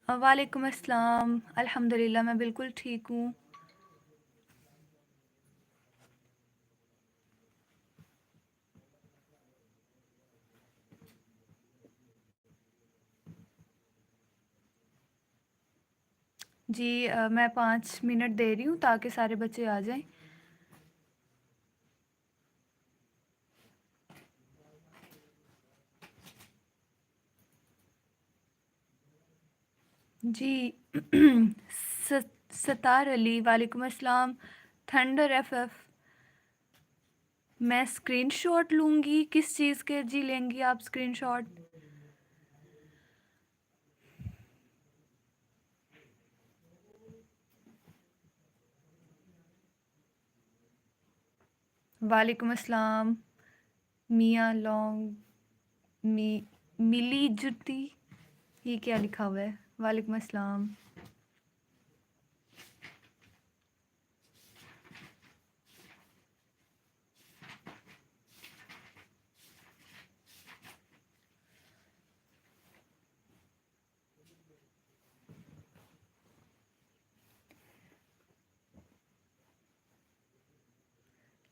वालेकुम अस्सलाम। अल्हम्दुलिल्लाह मैं बिल्कुल ठीक हूँ। जी मैं 5 मिनट दे रही हूँ ताकि सारे बच्चे आ जाएं। जी स सत्तार अली वालेकुम अस्सलाम। थंडर एफएफ मैं स्क्रीनशॉट लूँगी। किस चीज़ के जी लेंगी आप स्क्रीनशॉट? वालेकुम अस्सलाम। मियाँ लॉन्ग मी मिली जुती ये क्या लिखा हुआ है? वालेकुम अस्सलाम।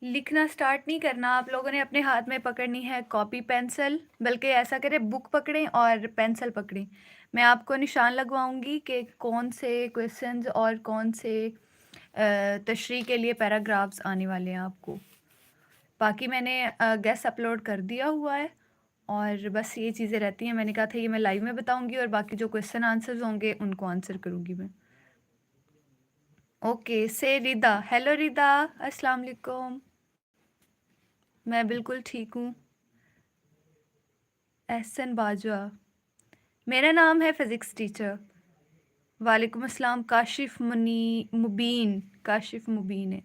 लिखना स्टार्ट नहीं करना, आप लोगों ने अपने हाथ में पकड़नी है कॉपी पेंसिल, बल्कि ऐसा करें बुक पकड़ें और पेंसिल पकड़ें। मैं आपको निशान लगवाऊंगी कि कौन से क्वेश्चंस और कौन से तशरीह के लिए पैराग्राफ्स आने वाले हैं आपको। बाकी मैंने गेस अपलोड कर दिया हुआ है और बस ये चीज़ें रहती हैं। मैंने कहा था ये मैं लाइव में बताऊंगी और बाकी जो क्वेश्चन आंसर्स होंगे उनको आंसर करूंगी मैं। ओके से रिदा। हेलो रिदा, अस्सलाम वालेकुम। मैं बिल्कुल ठीक हूँ। एहसन बाजवा, मेरा नाम है फ़िज़िक्स टीचर। वालेकुम अस्सलाम। काशिफ़ मुबीन, काशिफ़ मुबीन है।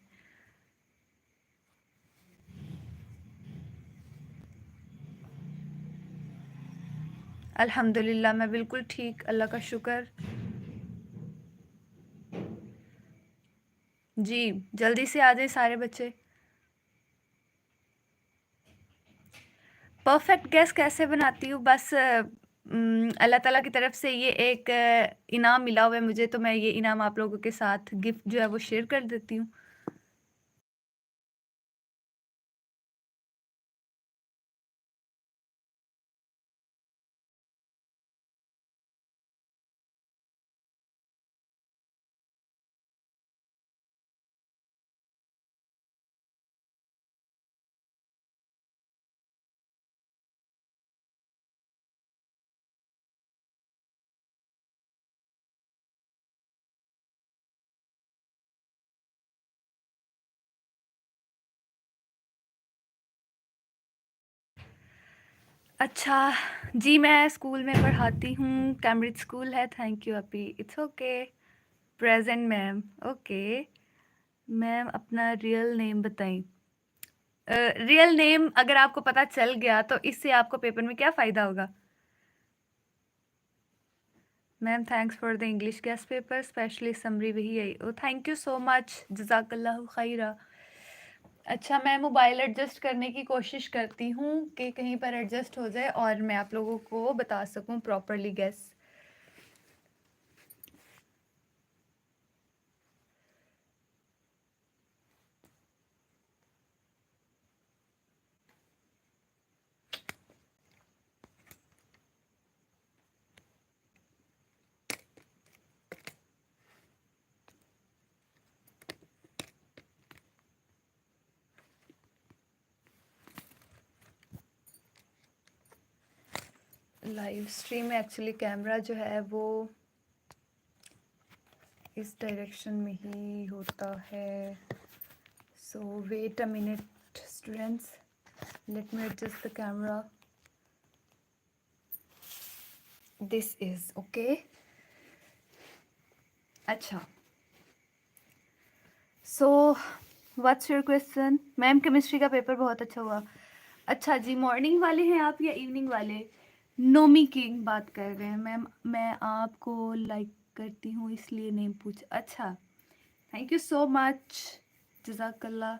अल्हम्दुलिल्लाह मैं बिल्कुल ठीक, अल्लाह का शुक्र। जी जल्दी से आ जाए सारे बच्चे। परफेक्ट गेस कैसे बनाती हूँ? बस अल्लाह ताला की तरफ से ये एक इनाम मिला हुआ है मुझे, तो मैं ये इनाम आप लोगों के साथ गिफ्ट जो है वो शेयर कर देती हूँ। अच्छा जी, मैं स्कूल में पढ़ाती हूँ, कैम्ब्रिज स्कूल है। थैंक यू अपी, it's okay. Present ma'am. Okay ma'am, अपना रियल नेम बताएं। रियल नेम अगर आपको पता चल गया तो इससे आपको पेपर में क्या फ़ायदा होगा? Ma'am thanks for the English guess paper, specially summary वही आई। Oh thank you so much, जज़ाकल्लाहु खैरा। अच्छा मैं मोबाइल एडजस्ट करने की कोशिश करती हूँ कि कहीं पर एडजस्ट हो जाए और मैं आप लोगों को बता सकूँ प्रॉपरली गेस। लाइव स्ट्रीम में एक्चुअली कैमरा जो है वो इस डायरेक्शन में ही होता है। So wait a minute students, let me adjust the camera. This is okay. अच्छा so what's your question? Ma'am chemistry का पेपर बहुत अच्छा हुआ। अच्छा जी, मॉर्निंग वाले हैं आप या इवनिंग वाले? नोमी किंग बात कर रहे हैं मैम। मैं आपको लाइक करती हूँ इसलिए नेम पूछ। अच्छा थैंक यू सो मच, जज़ाकल्ला।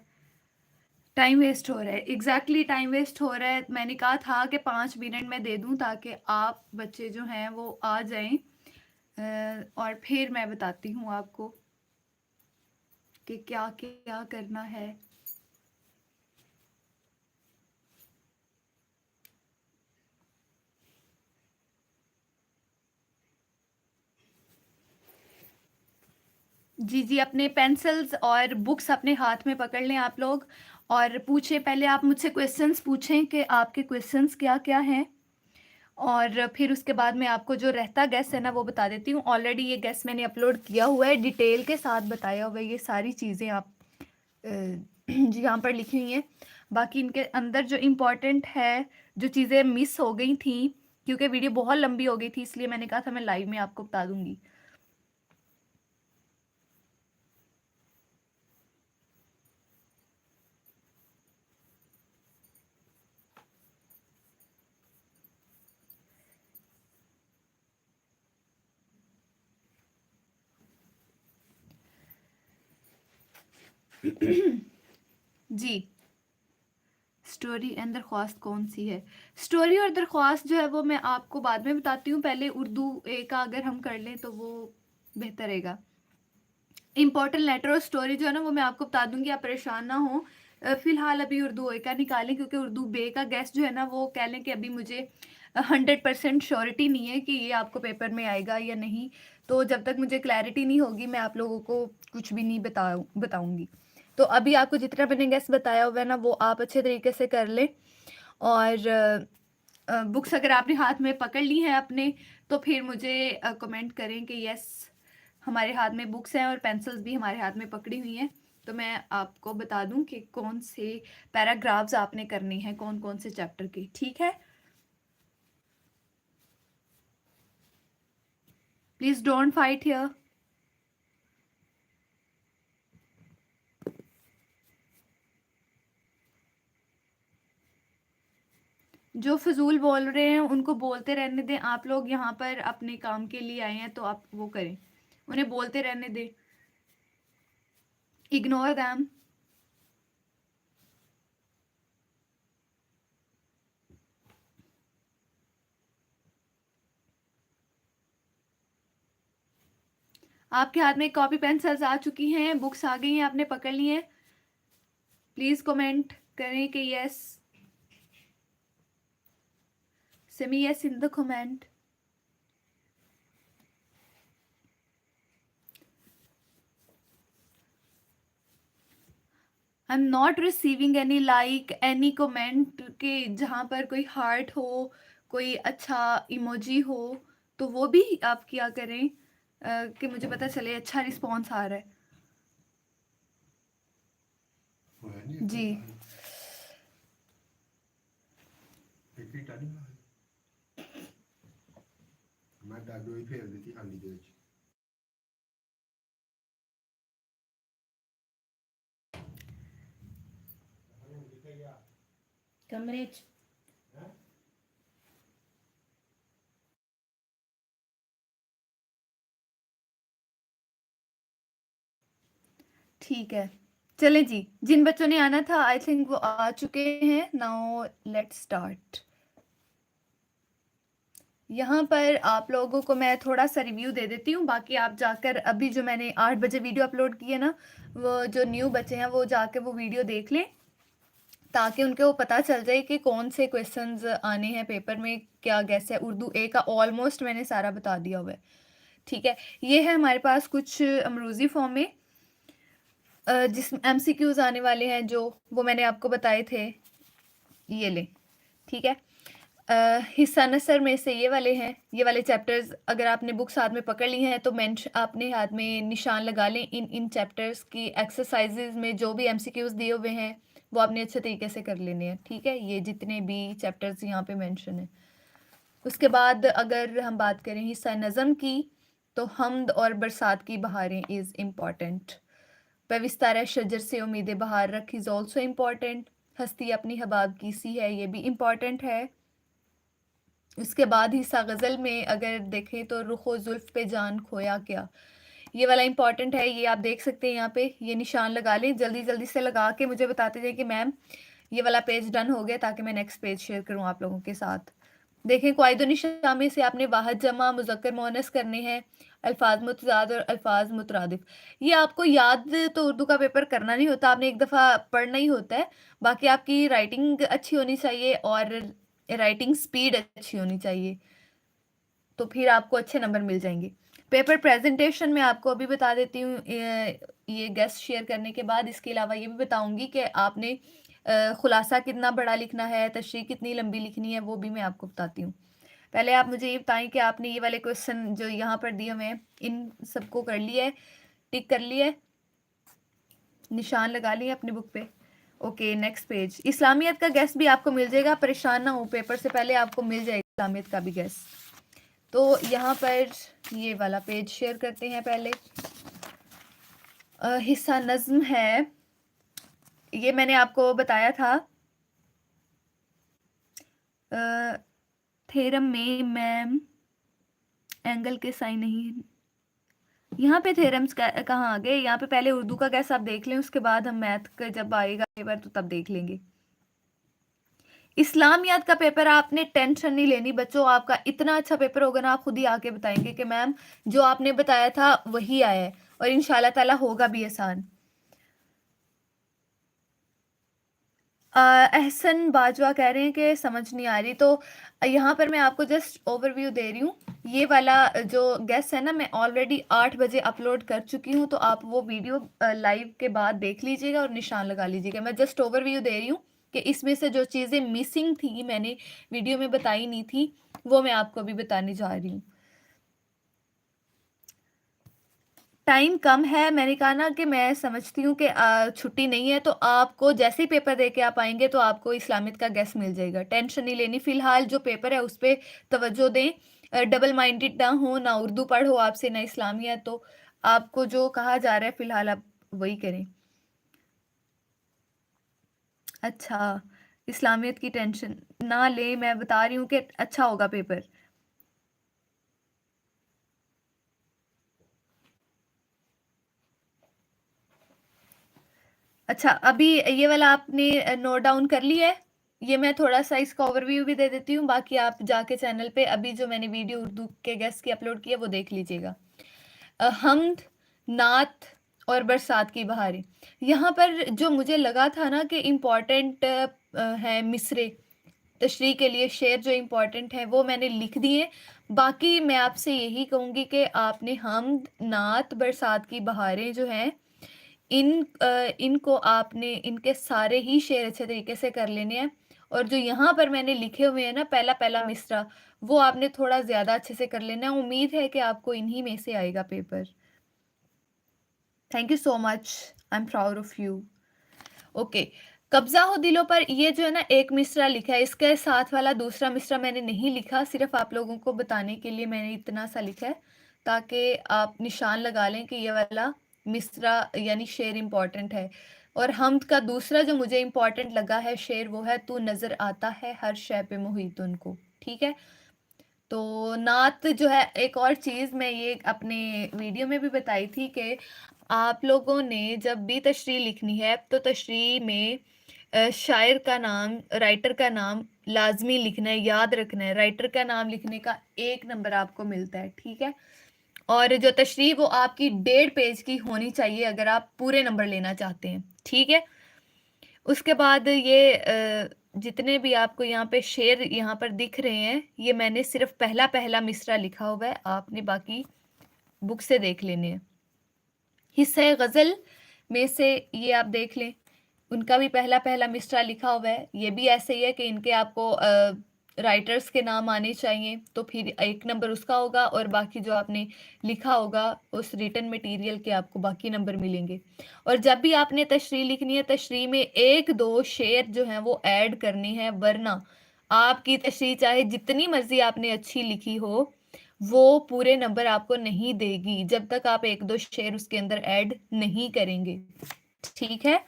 टाइम वेस्ट हो रहा है, एग्जैक्टली टाइम वेस्ट हो रहा है। मैंने कहा था कि 5 मिनट में दे दूं ताकि आप बच्चे जो हैं वो आ जाएं, और फिर मैं बताती हूँ आपको कि क्या क्या करना है। जी जी, अपने पेंसिल्स और बुक्स अपने हाथ में पकड़ लें आप लोग, और पूछें, पहले आप मुझसे क्वेश्चंस पूछें कि आपके क्वेश्चंस क्या क्या हैं, और फिर उसके बाद मैं आपको जो रहता गेस है ना वो बता देती हूँ। ऑलरेडी ये गेस मैंने अपलोड किया हुआ है, डिटेल के साथ बताया हुआ है, ये सारी चीज़ें आप जी यहाँ पर लिखी हुई हैं। बाकी इनके अंदर जो इम्पोर्टेंट है, जो चीज़ें मिस हो गई थी, क्योंकि वीडियो बहुत लंबी हो गई थी, इसलिए मैंने कहा था मैं लाइव में आपको बता दूंगी। जी, स्टोरी एंड दरख्वास्त कौन सी है? स्टोरी और दरख्वास्त जो है वो मैं आपको बाद में बताती हूँ, पहले उर्दू ए का अगर हम कर लें तो वो बेहतर रहेगा। इम्पोर्टेंट लेटर और स्टोरी जो है ना वो मैं आपको बता दूंगी, आप परेशान ना हो। फिलहाल अभी उर्दू ए का निकालें, क्योंकि उर्दू बे का गेस्ट जो है ना वो कह लें कि अभी मुझे 100% श्योरिटी नहीं है कि ये आपको पेपर में आएगा या नहीं। तो जब तक मुझे क्लैरिटी नहीं होगी मैं आप लोगों को कुछ भी नहीं बताऊंगी। तो अभी आपको जितना मैंने गेस्ट बताया हुआ है ना वो आप अच्छे तरीके से कर लें। और बुक्स अगर आपने हाथ में पकड़ ली हैं अपने, तो फिर मुझे कमेंट करें कि यस हमारे हाथ में बुक्स हैं और पेंसिल्स भी हमारे हाथ में पकड़ी हुई हैं, तो मैं आपको बता दूं कि कौन से पैराग्राफ्स आपने करने हैं, कौन कौन से चैप्टर के। ठीक है, प्लीज डोंट फाइट हियर। जो फजूल बोल रहे हैं उनको बोलते रहने दें, आप लोग यहाँ पर अपने काम के लिए आए हैं तो आप वो करें, उन्हें बोलते रहने दें, इग्नोर दैम। आपके हाथ में कॉपी पेंसिल्स आ चुकी हैं, बुक्स आ गई हैं, आपने पकड़ ली हैं। प्लीज कमेंट करें कि yes, semi yes in the comment. I am not receiving any like any comment के जहाँ पर कोई हार्ट हो, कोई अच्छा इमोजी हो, तो वो भी आप क्या करें कि मुझे पता चले अच्छा रिस्पॉन्स आ रहा है। जी कमरे च ठीक है, चले जी, जिन बच्चों ने आना था आई थिंक वो आ चुके हैं। Now let's start. यहाँ पर आप लोगों को मैं थोड़ा सा रिव्यू दे देती हूँ, बाकी आप जाकर अभी जो मैंने 8 बजे वीडियो अपलोड की है ना, वो जो न्यू बच्चे हैं वो जाकर वो वीडियो देख लें, ताकि उनको पता चल जाए कि कौन से क्वेश्चंस आने हैं पेपर में, क्या गैस है। उर्दू ए का ऑलमोस्ट मैंने सारा बता दिया हुआ है। ठीक है, ये है हमारे पास कुछ अमरूजी फॉर्म में जिस एमसीक्यूज आने वाले हैं, जो वो मैंने आपको बताए थे, ये ले। ठीक है, हिस्सा नसर में से ये वाले हैं, ये वाले चैप्टर्स अगर आपने बुक्स हाथ में पकड़ ली हैं तो आपने हाथ में निशान लगा लें। इन इन चैप्टर्स की एक्सरसाइजेज में जो भी एमसीक्यूज दिए हुए हैं वो आपने अच्छे तरीके से कर लेने हैं। ठीक है, ये जितने भी चैप्टर्स यहाँ पे मेंशन है। उसके बाद अगर हम बात करें हिस्सा नज़म की, तो हमद और बरसात की बहारें इज़ इम्पॉर्टेंट। पविस्तारा शजर से उम्मीद बहार रख इज़ ऑल्सो इम्पॉर्टेंट। हस्ती अपनी हबाब की सी है, ये भी इम्पॉर्टेंट है। उसके बाद हिस्सा गज़ल में अगर देखें तो रुखो जुल्फ पे जान खोया क्या, ये वाला इंपॉर्टेंट है, ये आप देख सकते हैं यहाँ पे, ये निशान लगा लें, जल्दी जल्दी से लगा के मुझे बताते जाए कि मैम ये वाला पेज डन हो गया, ताकि मैं नेक्स्ट पेज शेयर करूँ आप लोगों के साथ। देखें, क़वाइदुन निशामी से आपने वाहिद जमा मुज़क्कर मुअन्नस करने हैं, अल्फाज मुतज़ाद और अल्फाज मुतरादिफ। ये आपको याद तो उर्दू का पेपर करना नहीं होता, आपने एक दफ़ा पढ़ना ही होता है। बाकी आपकी राइटिंग अच्छी होनी चाहिए और राइटिंग स्पीड अच्छी होनी चाहिए, तो फिर आपको अच्छे नंबर मिल जाएंगे। पेपर प्रेजेंटेशन में आपको अभी बता देती हूँ, ये गेस्ट शेयर करने के बाद इसके अलावा ये भी बताऊंगी कि आपने खुलासा कितना बड़ा लिखना है, तशरीह कितनी लंबी लिखनी है, वो भी मैं आपको बताती हूँ। पहले आप मुझे ये बताएं कि आपने ये वाले क्वेश्चन जो यहाँ पर दिए हुए हैं, इन सबको कर लिया है, टिक कर लिया है, निशान लगा लिए अपनी बुक पे। Okay, next page. इस्लामियत का गेस्ट भी आपको मिल जाएगा, परेशान ना हो, पेपर से पहले आपको मिल जाएगा इस्लामियत का भी गेस्ट। तो यहाँ पर ये वाला पेज शेयर करते हैं पहले। हिस्सा नज़्म है, ये मैंने आपको बताया था थ्योरम में मैम एंगल के साइन नहीं, यहाँ पे थ्योरम्स कहाँ आ गए, यहाँ पे पहले उर्दू का कैसे आप देख लें, उसके बाद हम मैथ का जब आएगा पेपर तो तब देख लेंगे। इस्लामियात का पेपर आपने टेंशन नहीं लेनी बच्चों, आपका इतना अच्छा पेपर होगा ना, आप खुद ही आके बताएंगे कि मैम जो आपने बताया था वही आया है, और इंशाल्लाह ताला होगा भी आसान। एहसन बाजवा कह रहे हैं कि समझ नहीं आ रही, तो यहाँ पर मैं आपको जस्ट ओवरव्यू दे रही हूँ। ये वाला जो गेस्ट है ना, मैं ऑलरेडी 8 बजे अपलोड कर चुकी हूँ, तो आप वो वीडियो लाइव के बाद देख लीजिएगा और निशान लगा लीजिएगा। मैं जस्ट ओवरव्यू दे रही हूँ कि इसमें से जो चीज़ें मिसिंग थी, मैंने वीडियो में बताई नहीं थी, वो मैं आपको अभी बताने जा रही हूँ। टाइम कम है, मैंने कहा ना कि मैं समझती हूँ कि छुट्टी नहीं है, तो आपको जैसे ही पेपर दे के आप आएंगे तो आपको इस्लामियत का गेस्ट मिल जाएगा, टेंशन नहीं लेनी। फिलहाल जो पेपर है उस पर तवज्जो दें, डबल माइंडेड ना हो, ना उर्दू पढ़ो आपसे ना इस्लामियत, तो आपको जो कहा जा रहा है फिलहाल आप वही करें। अच्छा, इस्लामियत की टेंशन ना ले, मैं बता रही हूँ कि अच्छा होगा पेपर। अच्छा, अभी ये वाला आपने नोट डाउन कर लिया है, ये मैं थोड़ा सा इसका ओवरव्यू भी दे देती हूँ, बाकी आप जाके चैनल पे अभी जो मैंने वीडियो उर्दू के गेस्ट की अपलोड की है वो देख लीजिएगा। हम्द, नात और बरसात की बहारें, यहाँ पर जो मुझे लगा था ना कि इम्पॉर्टेंट है मिसरे, तशरीह के लिए शेर जो इम्पोर्टेंट है वो मैंने लिख दिए। बाकी मैं आपसे यही कहूँगी कि आपने हम्द, नात, बरसात की बहारें जो हैं, इनको आपने इनके सारे ही शेर अच्छे तरीके से कर लेने हैं, और जो यहाँ पर मैंने लिखे हुए हैं ना पहला पहला मिसरा, वो आपने थोड़ा ज़्यादा अच्छे से कर लेना है। उम्मीद है कि आपको इन्हीं में से आएगा paper. Thank you so much, I am proud of you. Okay, कब्जा हो दिलों पर, ये जो है ना एक मिसरा लिखा है, इसके साथ वाला दूसरा मिसरा मैंने नहीं लिखा, सिर्फ आप लोगों को बताने के लिए मैंने इतना सा लिखा है, ताकि आप निशान लगा लें कि ये वाला मिसरा यानी शेर इम्पॉर्टेंट है। और हमद का दूसरा जो मुझे इम्पॉर्टेंट लगा है शेर, वो है तू नज़र आता है हर शय पे मुहीत उनको, ठीक है। तो नात जो है, एक और चीज़ मैं ये अपने वीडियो में भी बताई थी कि आप लोगों ने जब भी तशरीह लिखनी है तो तशरीह में शायर का नाम, राइटर का नाम लाजमी लिखना है, याद रखना है। राइटर का नाम लिखने का 1 नंबर आपको मिलता है, ठीक है। और जो तशरीह वो आपकी 1.5 पेज की होनी चाहिए अगर आप पूरे नंबर लेना चाहते हैं, ठीक है। उसके बाद ये जितने भी आपको यहाँ पे शेर यहाँ पर दिख रहे हैं, ये मैंने सिर्फ पहला पहला मिसरा लिखा हुआ है, आपने बाकी बुक से देख लेने हैं। हिस्सा गज़ल में से ये आप देख लें, उनका भी पहला पहला मिसरा लिखा हुआ है, ये भी ऐसे ही है कि इनके आपको राइटर्स के नाम आने चाहिए, तो फिर 1 नंबर उसका होगा, और बाकी जो आपने लिखा होगा उस रिटन मटेरियल के आपको बाकी नंबर मिलेंगे। और जब भी आपने तशरीह लिखनी है, तशरीह में 1-2 शेर जो हैं वो ऐड करने हैं, वरना आपकी तशरीह चाहे जितनी मर्जी आपने अच्छी लिखी हो, वो पूरे नंबर आपको नहीं देगी जब तक आप 1-2 शेर उसके अंदर ऐड नहीं करेंगे, ठीक है।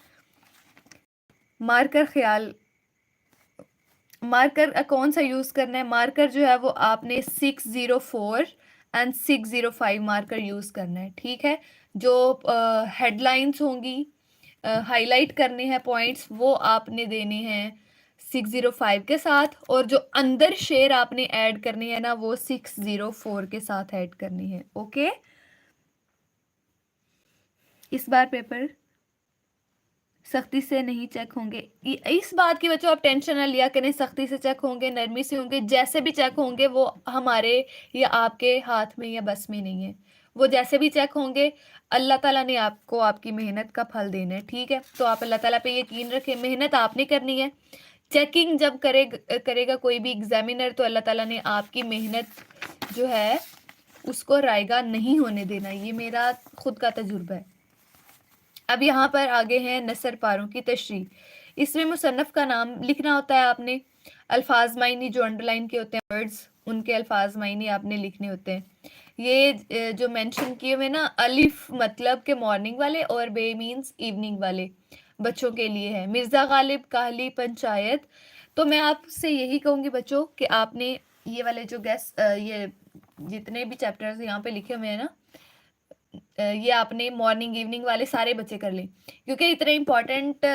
मार्कर कौन सा यूज़ करना है, मार्कर जो है वो आपने 604 एंड 605 मार्कर यूज़ करना है, ठीक है। जो हेडलाइंस होंगी, हाईलाइट करने हैं पॉइंट्स, वो आपने देने हैं 605 के साथ, और जो अंदर शेर आपने ऐड करनी है ना, वो 604 के साथ ऐड करनी है। ओके, इस बार पेपर सख्ती से नहीं चेक होंगे। इस बात की बच्चों आप टेंशन ना लिया करें, सख्ती से चेक होंगे, नरमी से होंगे, जैसे भी चेक होंगे वो हमारे या आपके हाथ में या बस में नहीं है। वो जैसे भी चेक होंगे, अल्लाह ताला ने आपको आपकी मेहनत का फल देना है, ठीक है। तो आप अल्लाह ताला पे यकीन रखें, मेहनत आपने करनी है। चेकिंग जब करेगा कोई भी एग्जामिनर, तो अल्लाह ताला ने आपकी मेहनत जो है उसको रायगा नहीं होने देना। ये मेरा खुद का तजुर्बा है। अब यहाँ पर आगे हैं नसर पारों की तशरीह। इसमें मुसन्नफ़ का नाम लिखना होता है आपने, अल्फाज मायनी जो अंडरलाइन के होते हैं वर्ड्स, उनके अल्फाज मायनी आपने लिखने होते हैं। ये जो मेंशन किए हुए ना, अलिफ मतलब के मॉर्निंग वाले और बे मीन्स इवनिंग वाले बच्चों के लिए है। मिर्ज़ा गालिब काहली पंचायत। तो मैं आपसे यही कहूँगी बच्चों कि आपने ये वाले जो ये जितने भी चैप्टर्स यहाँ पे लिखे हुए हैं ना, ये आपने मॉर्निंग इवनिंग वाले सारे बच्चे कर लें, क्योंकि इतने इम्पोर्टेंट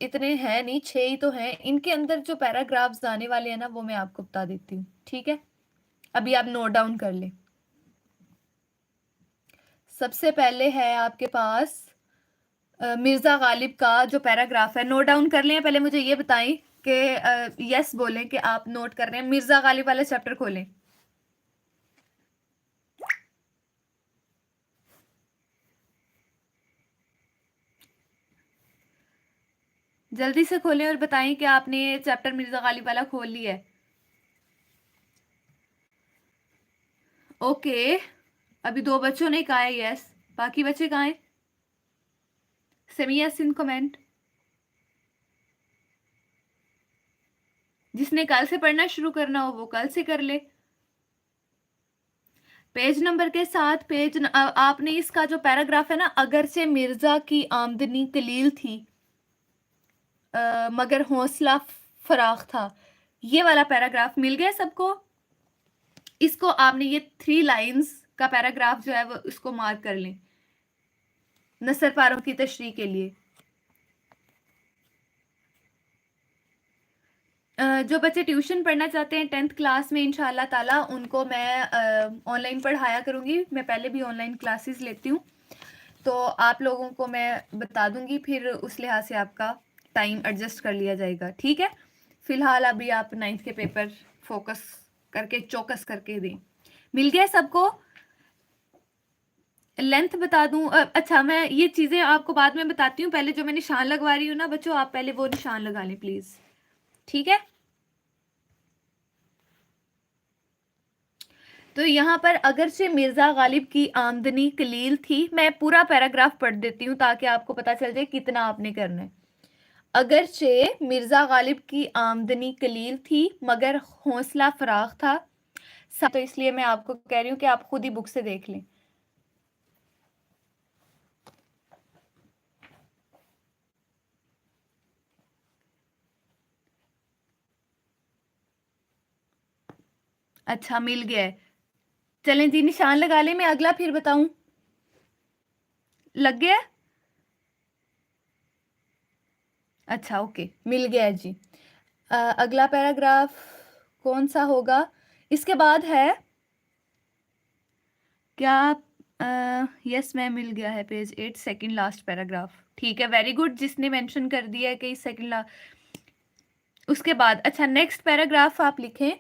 इतने हैं नहीं, 6 ही तो हैं। इनके अंदर जो पैराग्राफ्स आने वाले हैं ना, वो मैं आपको बता देती हूँ, ठीक है। अभी आप नोट डाउन कर लें। सबसे पहले है आपके पास मिर्ज़ा गालिब का जो पैराग्राफ है, नोट डाउन कर लें। पहले मुझे ये बताएं कि यस बोलें कि आप नोट कर रहे हैं। मिर्ज़ा गालिब वाला चैप्टर खोलें, जल्दी से खोलें और बताएं कि आपने ये चैप्टर मिर्ज़ा गालिब वाला खोल लिया है। ओके, अभी 2 बच्चों ने कहा है यस, बाकी बच्चे कहाँ हैं? सेमिया सिंध कमेंट। जिसने कल से पढ़ना शुरू करना हो वो कल से कर ले। पेज नंबर के साथ आपने इसका जो पैराग्राफ है ना, अगर से मिर्जा की आमदनी कलील थी मगर हौसला फराख था, ये वाला पैराग्राफ मिल गया सबको। इसको आपने ये 3 लाइंस का पैराग्राफ जो है वो इसको मार्क कर लें नसर पारों की तशरीह के लिए। जो बच्चे ट्यूशन पढ़ना चाहते हैं 10th क्लास में, इंशाल्लाह ताला उनको मैं ऑनलाइन पढ़ाया करूँगी। मैं पहले भी ऑनलाइन क्लासेस लेती हूँ, तो आप लोगों को मैं बता दूंगी, फिर उस लिहाज से आपका टाइम एडजस्ट कर लिया जाएगा, ठीक है। फिलहाल अभी आप 9th के पेपर फोकस करके चौकस करके दें। मिल गया सबको? लेंथ बता दूं? अच्छा, मैं ये चीज़ें आपको बाद में बताती हूँ। पहले जो मैं निशान लगवा रही हूँ ना बच्चों, आप पहले वो निशान लगा लें प्लीज़, ठीक है। तो यहाँ पर अगरचे मिर्ज़ा गालिब की आमदनी कलील थी, मैं पूरा पैराग्राफ पढ़ देती हूँ ताकि आपको पता चल जाए कितना आपने करना है। अगरचे मिर्ज़ा गालिब की आमदनी कलील थी मगर हौसला फराख था, तो इसलिए मैं आपको कह रही हूँ कि आप खुद ही बुक से देख लें। अच्छा, मिल गया है। चलें जी, निशान लगा लें, मैं अगला फिर बताऊं। लग गया? अच्छा, ओके, मिल गया है जी। अगला पैराग्राफ कौन सा होगा? इसके बाद है क्या? यस मैम, मिल गया है पेज 8 सेकंड लास्ट पैराग्राफ, ठीक है, वेरी गुड। जिसने मेंशन कर दिया है कि सेकंड लास्ट, उसके बाद अच्छा नेक्स्ट पैराग्राफ आप लिखें,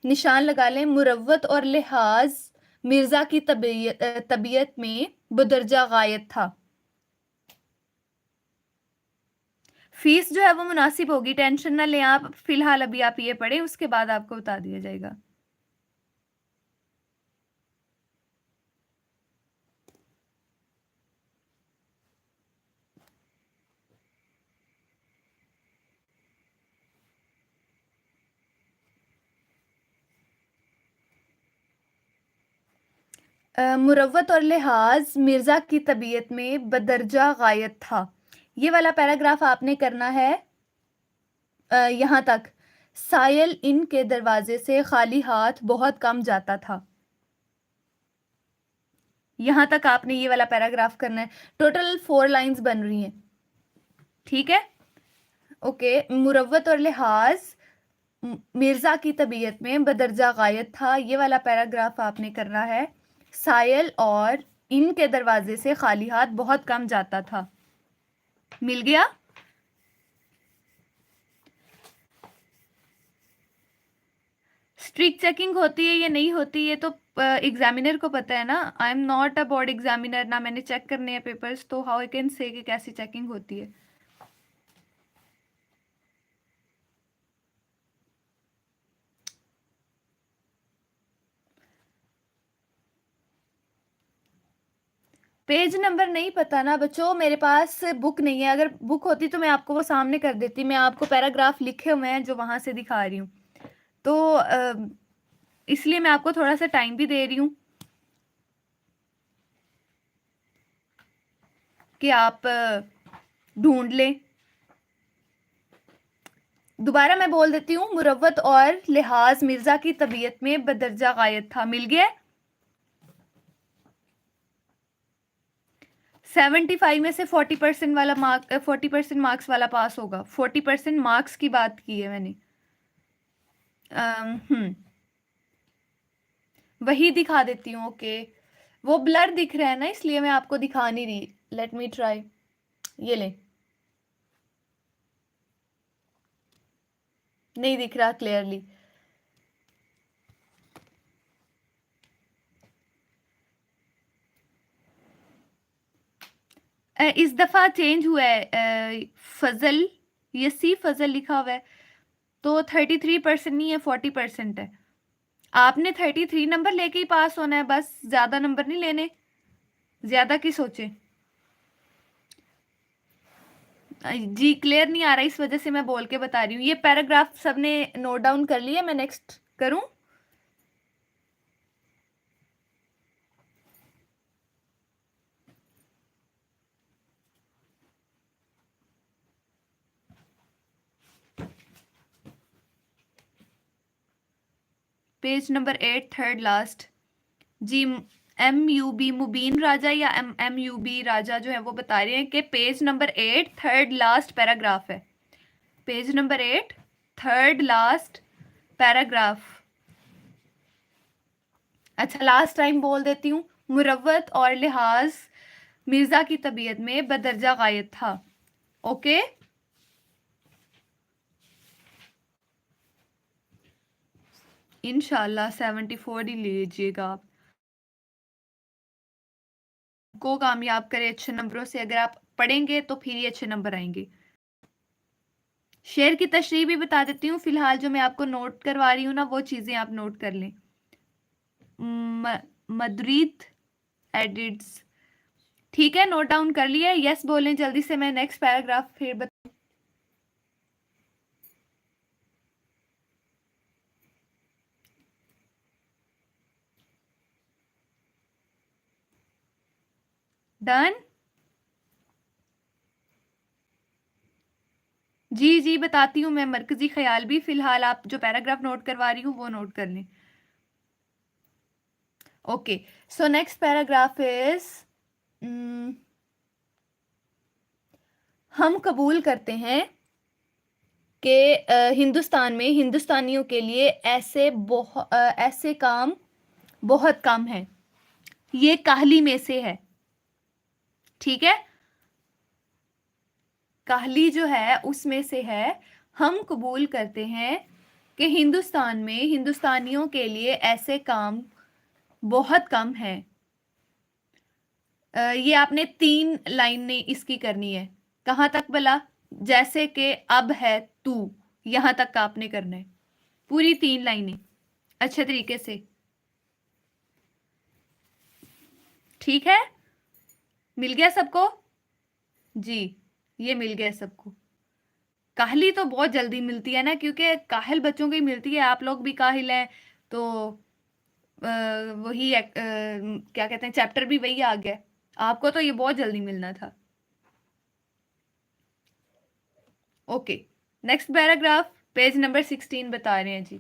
निशान लगा लें, मुरव्वत और लिहाज मिर्ज़ा की तबीयत में बदरजा गायत था। फीस जो है वो मुनासिब होगी, टेंशन ना लें आप। फिलहाल अभी आप ये पढ़ें, उसके बाद आपको बता दिया जाएगा। मुरव्वत और लिहाज मिर्ज़ा की तबीयत में बदरजा गायत था, ये वाला पैराग्राफ आपने करना है यहाँ तक। सायल इन के दरवाजे से खाली हाथ बहुत कम जाता था। यहाँ तक आपने ये वाला पैराग्राफ करना है। टोटल 4 लाइंस बन रही हैं, ठीक है। ओके, मुरव्वत और लिहाज मिर्जा की तबीयत में बदरजा गायब था, ये वाला पैराग्राफ आपने करना है। सायल और इनके दरवाजे से खाली हाथ बहुत कम जाता था। मिल गया? स्ट्रिक्ट चेकिंग होती है या नहीं होती है तो एग्जामिनर को पता है ना। I am not a board examiner, ना मैंने चेक करने हैं पेपर्स, तो हाउ आई कैन से कि कैसी चेकिंग होती है। पेज नंबर नहीं पता ना बच्चों, मेरे पास बुक नहीं है। अगर बुक होती तो मैं आपको वो सामने कर देती। मैं आपको पैराग्राफ लिखे हुए हैं जो वहां से दिखा रही हूँ, तो इसलिए मैं आपको थोड़ा सा टाइम भी दे रही हूँ कि आप ढूंढ लें। दोबारा मैं बोल देती हूँ, मुरव्वत और लिहाज मिर्जा की तबीयत में बदरजा गायब था। मिल गया? 75 में से 40% वाला 40% मार्क्स वाला पास होगा। 40% मार्क्स की बात की है मैंने। वही दिखा देती हूँ। ओके, वो ब्लर दिख रहा है ना, इसलिए मैं आपको दिखा नहीं रही। Let me try. ये ले, नहीं दिख रहा क्लियरली। इस दफा चेंज हुआ है। फजल, यसी फजल लिखा हुआ है, तो 33% नहीं है, 40% है। आपने 33 नंबर लेके ही पास होना है, बस ज्यादा नंबर नहीं लेने, ज्यादा की सोचे। जी क्लियर नहीं आ रहा, इस वजह से मैं बोल के बता रही हूँ। ये पैराग्राफ सबने नोट डाउन कर लिया, मैं नेक्स्ट करूं? Page number 8, third last. जी, MUB मुबीन राजा या MUB राजा जो है वो बता रहे हैं कि page number 8 third last paragraph है। Page number 8 third last paragraph. अच्छा, लास्ट टाइम बोल देती हूँ। मुरव्वत और लिहाज मिर्जा की तबीयत में बदरजा गायब था। ओके, इंशाल्लाह 74 ही लीजिएगा आप। को कामयाब करे अच्छे नंबरों से। अगर आप पढ़ेंगे तो फिर ही अच्छे नंबर आएंगे। शेर की तशरीह भी बता देती हूँ। फिलहाल जो मैं आपको नोट करवा रही हूँ ना, वो चीजें आप नोट कर लें। मदरीद एडिट्स, ठीक है, नोट डाउन कर लिया? यस बोलें जल्दी से, मैं नेक्स्ट पैराग्राफ फिर डन? जी जी बताती हूँ मैं। मरकजी ख्याल भी, फिलहाल आप जो पैराग्राफ नोट करवा रही हूँ वो नोट कर लें। Okay, so next paragraph is, हम कबूल करते हैं कि हिंदुस्तान में हिंदुस्तानियों के लिए ऐसे काम बहुत कम है। ये काहली में से है, ठीक है, काहली जो है उसमें से है। हम कबूल करते हैं कि हिंदुस्तान में हिंदुस्तानियों के लिए ऐसे काम बहुत कम है। ये आपने 3 लाइन ने इसकी करनी है। कहाँ तक भला? जैसे कि अब है तू, यहां तक का आपने करना है, पूरी 3 लाइनें अच्छे तरीके से। ठीक है, मिल गया सबको? जी, ये मिल गया सबको। काहली तो बहुत जल्दी मिलती है ना, क्योंकि काहिल बच्चों को ही मिलती है। आप लोग भी काहिल हैं, तो वही क्या कहते हैं, चैप्टर भी वही आ गया। आपको तो ये बहुत जल्दी मिलना था। Okay, next paragraph, page number 16 बता रहे हैं जी।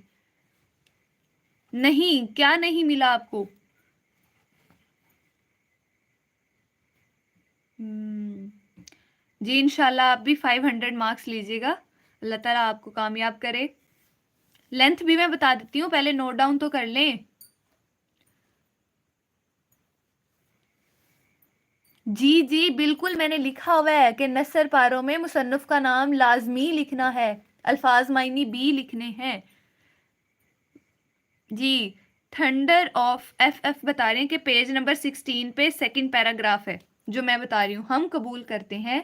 नहीं, क्या नहीं मिला आपको? जी इंशाल्लाह आप भी 500 मार्क्स लीजिएगा, अल्लाह ताला आपको कामयाब करे। लेंथ भी मैं बता देती हूँ, पहले नोट डाउन तो कर लें। जी जी बिल्कुल, मैंने लिखा हुआ है कि नसर पारों में मुसन्निफ का नाम लाजमी लिखना है, अल्फाज मायनी भी लिखने हैं। जी थंडर ऑफ एफ बता रहे हैं कि पेज नंबर 16 पे सेकंड पैराग्राफ है जो मैं बता रही हूँ। हम कबूल करते हैं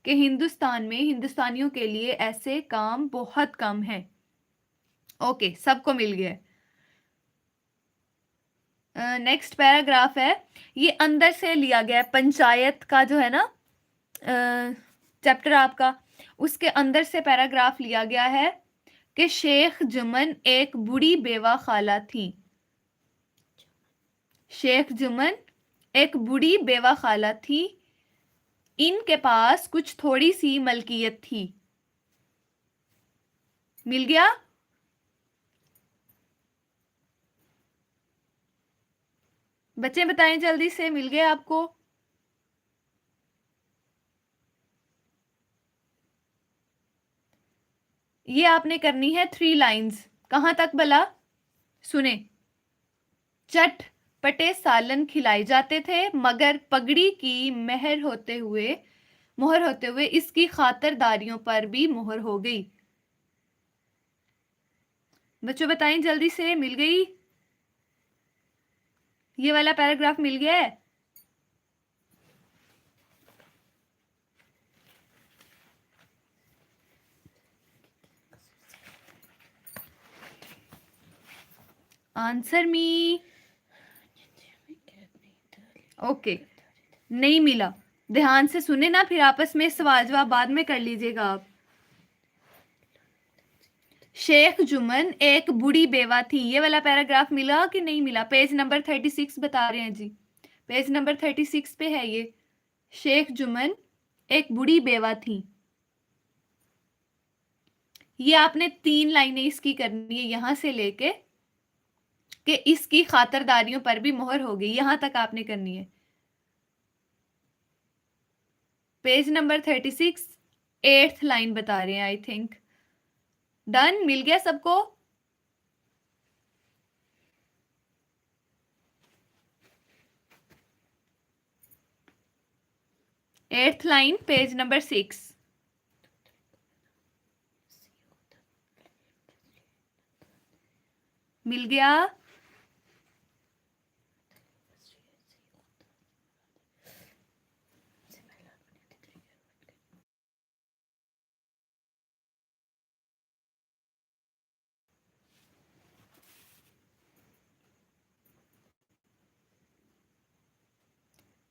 कि हिंदुस्तान में हिंदुस्तानियों के लिए ऐसे काम बहुत कम हैं। ओके, सबको मिल गया। नेक्स्ट पैराग्राफ है, ये अंदर से लिया गया है, पंचायत का जो है ना चैप्टर आपका, उसके अंदर से पैराग्राफ लिया गया है कि शेख जुमन एक बूढ़ी बेवा खाला थी। शेख जुमन एक बूढ़ी बेवा खाला थी, इनके पास कुछ थोड़ी सी मलकियत थी। मिल गया? बच्चे बताएं जल्दी से, मिल गया आपको? ये आपने करनी है 3 लाइंस। कहां तक भला? सुने। चट पटे सालन खिलाए जाते थे, मगर पगड़ी की मोहर होते हुए इसकी खातरदारियों पर भी मोहर हो गई। बच्चों बताएं जल्दी से, मिल गई? ये वाला पैराग्राफ मिल गया है? Answer me. ओके, नहीं मिला। ध्यान से सुने ना, फिर आपस में सवाल जवाब बाद में कर लीजिएगा आप। शेख जुमन एक बूढ़ी बेवा थी, ये वाला पैराग्राफ मिला कि नहीं मिला? पेज नंबर 36 बता रहे हैं जी, पेज नंबर 36 पे है ये। शेख जुमन एक बूढ़ी बेवा थी। ये आपने 3 लाइनें इसकी करनी है, यहां से लेके कि इसकी खातरदारियों पर भी मोहर हो गई, यहां तक आपने करनी है। पेज नंबर 36 8th लाइन बता रहे हैं आई थिंक। डन? मिल गया सबको? Eighth line page number 6। मिल गया?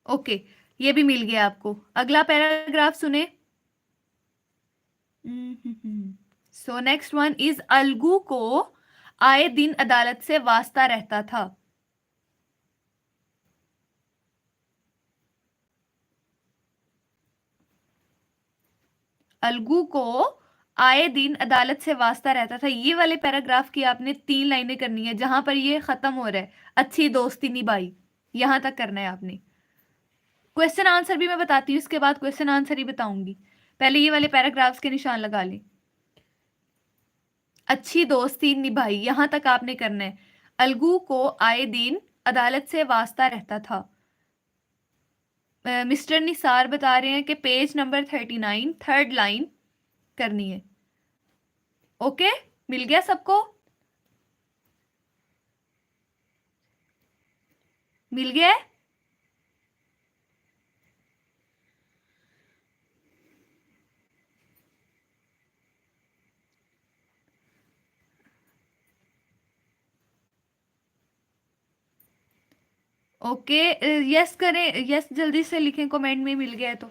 ओके, ये भी मिल गया आपको। अगला पैराग्राफ सुने। So next one is, Algu को आए दिन अदालत से वास्ता रहता था। अलगू को आए दिन अदालत से वास्ता रहता था, ये वाले पैराग्राफ की आपने 3 लाइनें करनी है, जहां पर ये खत्म हो रहा है, अच्छी दोस्ती निभाई, यहां तक करना है आपने। क्वेश्चन आंसर भी मैं बताती हूँ, इसके बाद क्वेश्चन आंसर ही बताऊंगी, पहले ये वाले पैराग्राफ्स के निशान लगा लें। अच्छी दोस्ती निभाई, यहां तक आपने करना है। अलगू को आए दिन अदालत से वास्ता रहता था। मिस्टर निसार बता रहे हैं कि पेज नंबर 39 3rd लाइन करनी है। ओके, मिल गया सबको? मिल गया? ओके, यस करें, यस जल्दी से लिखें कमेंट में मिल गया है तो।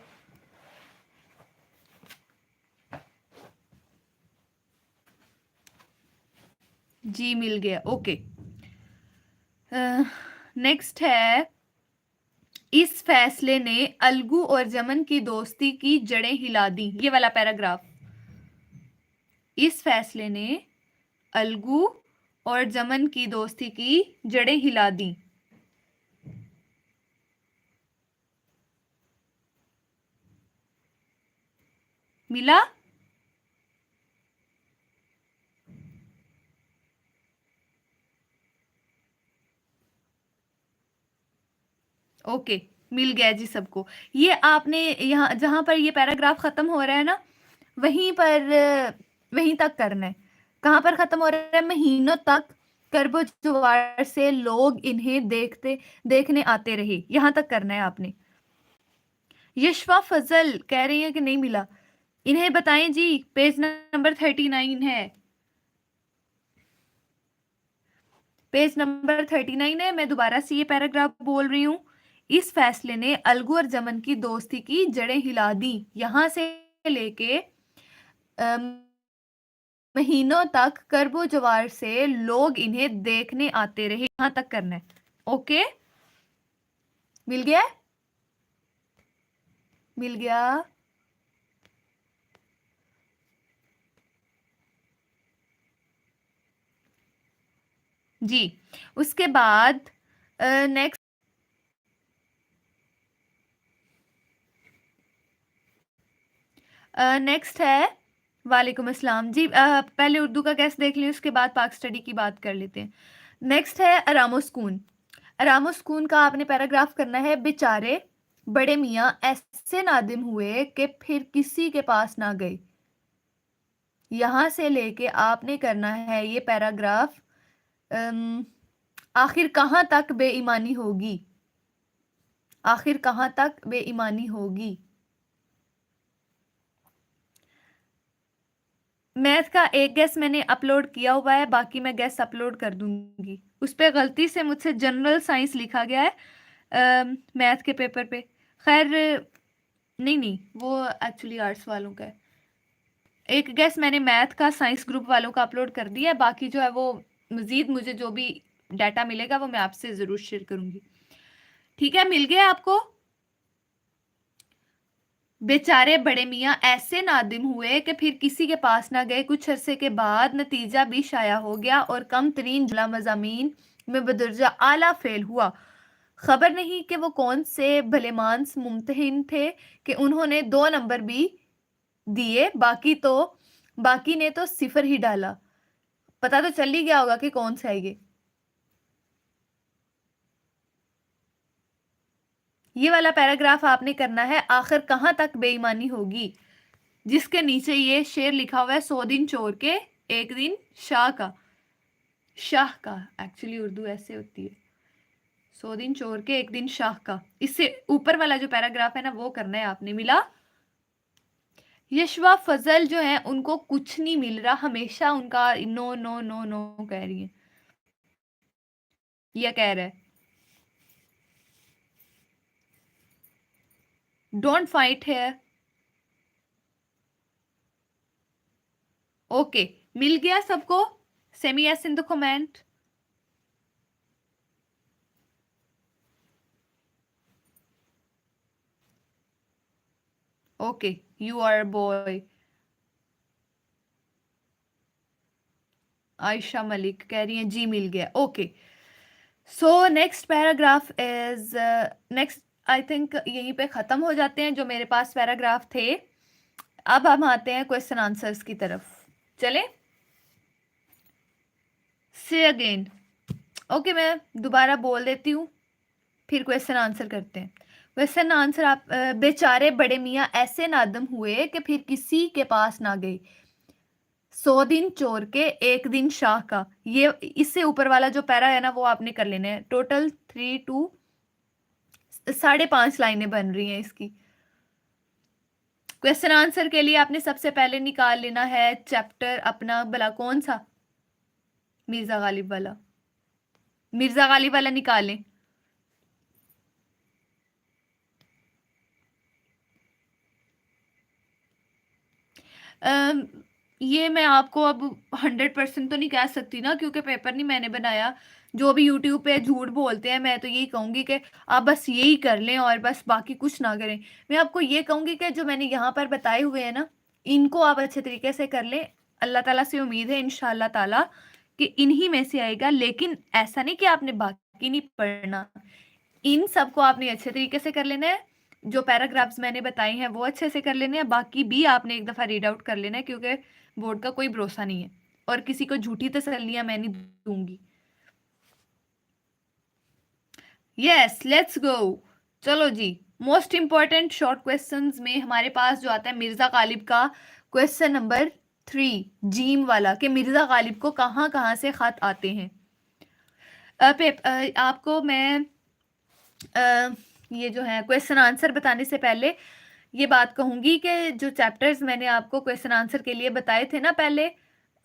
जी मिल गया। ओके, नेक्स्ट है, इस फैसले ने अलगू और जमन की दोस्ती की जड़ें हिला दी, ये वाला पैराग्राफ। इस फैसले ने अलगू और जमन की दोस्ती की जड़ें हिला दी। मिला? ओके, मिल गया जी सबको। ये आपने यहाँ जहां पर ये पैराग्राफ खत्म हो रहा है ना, वहीं पर वहीं तक करना है। कहां पर खत्म हो रहा है? महीनों तक करबो जुवार से लोग इन्हें देखने आते रहे, यहां तक करना है आपने। यशवा फजल कह रही है कि नहीं मिला, इन्हें बताएं जी। पेज नंबर 39 है, पेज नंबर 39 है। मैं दोबारा से ये पैराग्राफ बोल रही हूँ। इस फैसले ने अलगू और जमन की दोस्ती की जड़ें हिला दी। यहां से लेके महीनों तक करबो जवार से लोग इन्हें देखने आते रहे, यहां तक करना है। ओके, मिल गया? मिल गया? जी। उसके बाद नेक्स्ट नेक्स्ट है, वालेकुम अस्सलाम जी। पहले उर्दू का कैसे देख लें, उसके बाद पाक स्टडी की बात कर लेते हैं। नेक्स्ट है अरामोस्कून। अरामोस्कून का आपने पैराग्राफ करना है। बेचारे बड़े मियाँ ऐसे नादिम हुए कि फिर किसी के पास ना गए। यहां से लेके आपने करना है ये पैराग्राफ। आखिर कहां तक बेईमानी होगी? आखिर कहां तक बेईमानी होगी? मैथ का एक गैस मैंने अपलोड किया हुआ है, बाकी मैं गैस अपलोड कर दूंगी। उस पर गलती से मुझसे जनरल साइंस लिखा गया है मैथ के पेपर पे। खैर नहीं नहीं, वो एक्चुअली आर्ट्स वालों का है। एक गैस मैंने मैथ का साइंस ग्रुप वालों का अपलोड कर दिया है, बाकी जो है वो मजीद मुझे जो भी डाटा मिलेगा वो मैं आपसे जरूर शेयर करूंगी। ठीक है, मिल गया आपको? बेचारे बड़े मियाँ ऐसे नादिम हुए कि फिर किसी के पास ना गए। कुछ अरसे के बाद नतीजा भी शाया हो गया और कम तरीन जुमला मज़ामीन में बदरजा आला फेल हुआ। खबर नहीं कि वो कौन से भलेमांस मुम्तहिन थे कि उन्होंने 2 नंबर भी दिए, बाकी ने तो सिफर ही डाला। पता तो चल ही गया होगा कि कौन सा है ये वाला पैराग्राफ आपने करना है। आखिर कहां तक बेईमानी होगी, जिसके नीचे ये शेर लिखा हुआ है, 100 दिन चोर के एक दिन शाह का। शाह का एक्चुअली उर्दू ऐसे होती है, 100 दिन चोर के एक दिन शाह का। इससे ऊपर वाला जो पैराग्राफ है ना वो करना है आपने। मिला? यशवा फजल जो है उनको कुछ नहीं मिल रहा, हमेशा उनका नो नो नो नो कह रही है, यह कह रहा है डोंट फाइट है। ओके, मिल गया सबको? सेमी एस in the comment. Okay, you are boy. Ayesha Malik कह रही हैं जी मिल गया। Okay, so next paragraph is next. I think यहीं पे ख़त्म हो जाते हैं जो मेरे पास पैराग्राफ थे। अब हम आते हैं क्वेश्चन आंसर्स की तरफ। चले, से अगेन। ओके, मैं दोबारा बोल देती हूँ, फिर क्वेश्चन आंसर करते हैं। क्वेश्चन आंसर आप बेचारे बड़े मियाँ ऐसे नादम हुए कि फिर किसी के पास ना गए। 100 दिन चोर के एक दिन शाह का, ये इससे ऊपर वाला जो पैरा है ना वो आपने कर लेना है। टोटल 3 2 5.5 लाइनें बन रही हैं इसकी। क्वेश्चन आंसर के लिए आपने सबसे पहले निकाल लेना है चैप्टर अपना, भला कौन सा? मिर्जा गालिब वाला। मिर्जा गालिब वाला निकालें। ये मैं आपको अब 100% तो नहीं कह सकती ना, क्योंकि पेपर नहीं मैंने बनाया। जो भी यूट्यूब पे झूठ बोलते हैं, मैं तो यही कहूँगी कि आप बस यही कर लें और बस बाकी कुछ ना करें। मैं आपको ये कहूँगी कि जो मैंने यहाँ पर बताए हुए हैं ना, इनको आप अच्छे तरीके से कर लें। अल्लाह ताला से उम्मीद है इंशाल्लाह ताला कि इन्हीं में से आएगा। लेकिन ऐसा नहीं कि आपने बाकी नहीं पढ़ना, इन सबको आपने अच्छे तरीके से कर लेना है। जो पैराग्राफ्स मैंने बताए हैं वो अच्छे से कर लेने हैं, बाकी भी आपने एक दफ़ा रीड आउट कर लेना है, क्योंकि बोर्ड का कोई भरोसा नहीं है और किसी को झूठी तसल्लियाँ मैं नहीं दूंगी। Yes, let's go. चलो जी, मोस्ट इंपॉर्टेंट शॉर्ट क्वेश्चंस में हमारे पास जो आता है मिर्जा गालिब का क्वेश्चन नंबर 3, जीम वाला, कि मिर्जा गालिब को कहाँ कहाँ से खत आते हैं। आपको मैं ये जो है क्वेश्चन आंसर बताने से पहले ये बात कहूंगी कि जो चैप्टर्स मैंने आपको क्वेश्चन आंसर के लिए बताए थे ना पहले,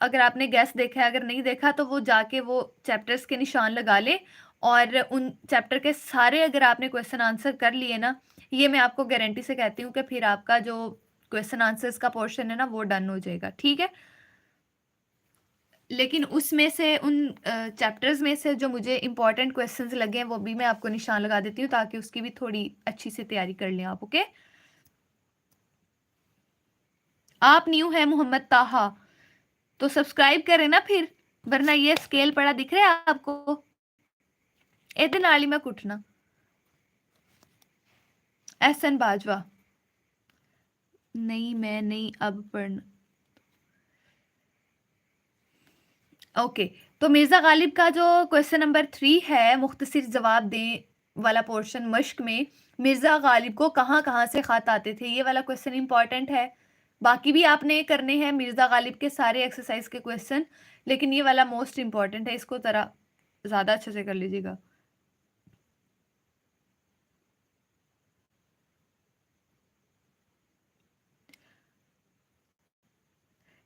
अगर आपने गैस देखा है, अगर नहीं देखा तो वो जाके वो चैप्टर्स के निशान लगा ले, और उन चैप्टर के सारे अगर आपने क्वेश्चन आंसर कर लिए ना, ये मैं आपको गारंटी से कहती हूँ कि फिर आपका जो क्वेश्चन आंसर्स का पोर्शन है ना वो डन हो जाएगा, ठीक है। लेकिन उसमें से उन चैप्टर्स में से जो मुझे इंपॉर्टेंट क्वेश्चंस लगे हैं वो भी मैं आपको निशान लगा देती हूँ, ताकि उसकी भी थोड़ी अच्छी से तैयारी कर लें आप। ओके, आप न्यू है मोहम्मद ताहा, तो सब्सक्राइब करें ना फिर, वरना ये स्केल पड़ा दिख रहा है आपको, ए नाली में कुटना। एहसन बाजवा, नहीं मैं नहीं अब पढ़ना। ओके, तो मिर्जा गालिब का जो क्वेश्चन नंबर 3 है, मुख्तसर जवाब दें वाला पोर्शन मश्क में, मिर्जा गालिब को कहाँ कहाँ से खत आते थे, ये वाला क्वेश्चन इंपॉर्टेंट है। बाकी भी आपने करने हैं मिर्जा गालिब के सारे एक्सरसाइज के क्वेश्चन, लेकिन ये वाला मोस्ट इंपॉर्टेंट है, इसको जरा ज्यादा अच्छे से कर लीजिएगा।